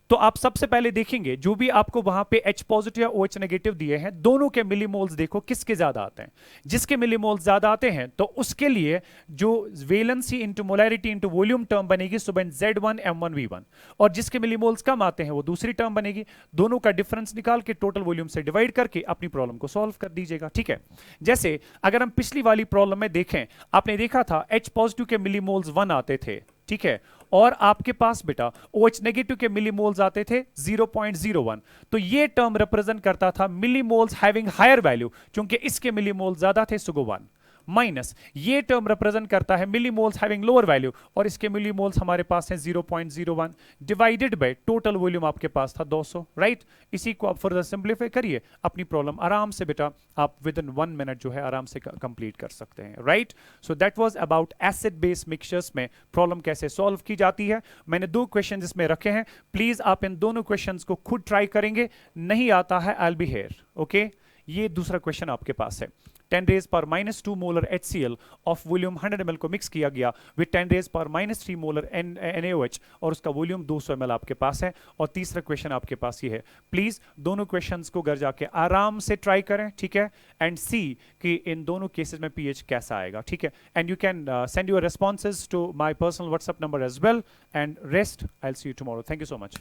तो आप सबसे पहले देखेंगे जो भी आपको वहां पे H पॉजिटिव या OH नेगेटिव दिए हैं, दोनों के मिलीमोल्स देखो किसके ज्यादा आते हैं. जिसके मिलीमोल्स ज्यादा आते हैं तो उसके लिए जो valency into molarity into volume term बनेगी सुबह Z1 M1 V1, और जिसके मिलीमोल्स कम आते हैं वो दूसरी टर्म बनेगी. दोनों का डिफरेंस निकाल के टोटल वॉल्यूम से डिवाइड करके अपनी प्रॉब्लम को सॉल्व कर दीजिएगा, ठीक है. जैसे अगर हम पिछली वाली प्रॉब्लम में देखें, आपने देखा था H पॉजिटिव के मिलीमोल्स 1 आते थे, ठीक है, और आपके पास बेटा OH नेगेटिव के मिलीमोल्स आते थे 0.01. तो ये टर्म रिप्रेजेंट करता था मिलीमोल्स हैविंग हायर वैल्यू, क्योंकि इसके मिलीमोल्स ज्यादा थे, सुगो 1, माइनस ये टर्म रिप्रेजेंट करता है मिलीमोल्स हैविंग लोअर वैल्यू, और इसके मिलीमोल्स हमारे पास हैं 0.01 डिवाइडेड बाय टोटल वॉल्यूम आपके पास था 200, राइट. इसी को आप फर्दर सिंप्लीफाई करिए, अपनी प्रॉब्लम आराम से बेटा आप विद इन 1 मिनट जो है आराम से कंप्लीट कर सकते हैं, right. So that was about acid base mixtures में प्रॉब्लम कैसे सॉल्व की जाती है. मैंने 2 क्वेश्चन इसमें रखे हैं, प्लीज आप इन दोनों क्वेश्चंस को खुद ट्राई करेंगे, नहीं आता है आई विल बी हियर, ओके. ये दूसरा क्वेश्चन आपके पास है, 10 raised power -2 molar HCl of volume 100 ml को मिक्स किया गया with 10 raised power -3 molar NaOH, और उसका वॉल्यूम 200 ml आपके पास है. और तीसरा क्वेश्चन आपके पास ये है, प्लीज दोनों क्वेश्चंस को घर जाके आराम से ट्राई करें, ठीक है, एंड सी कि इन दोनों केसेस में pH कैसा आएगा, ठीक है. And you can send your responses to my personal WhatsApp number as well, and rest, I will see you tomorrow. Thank you so much.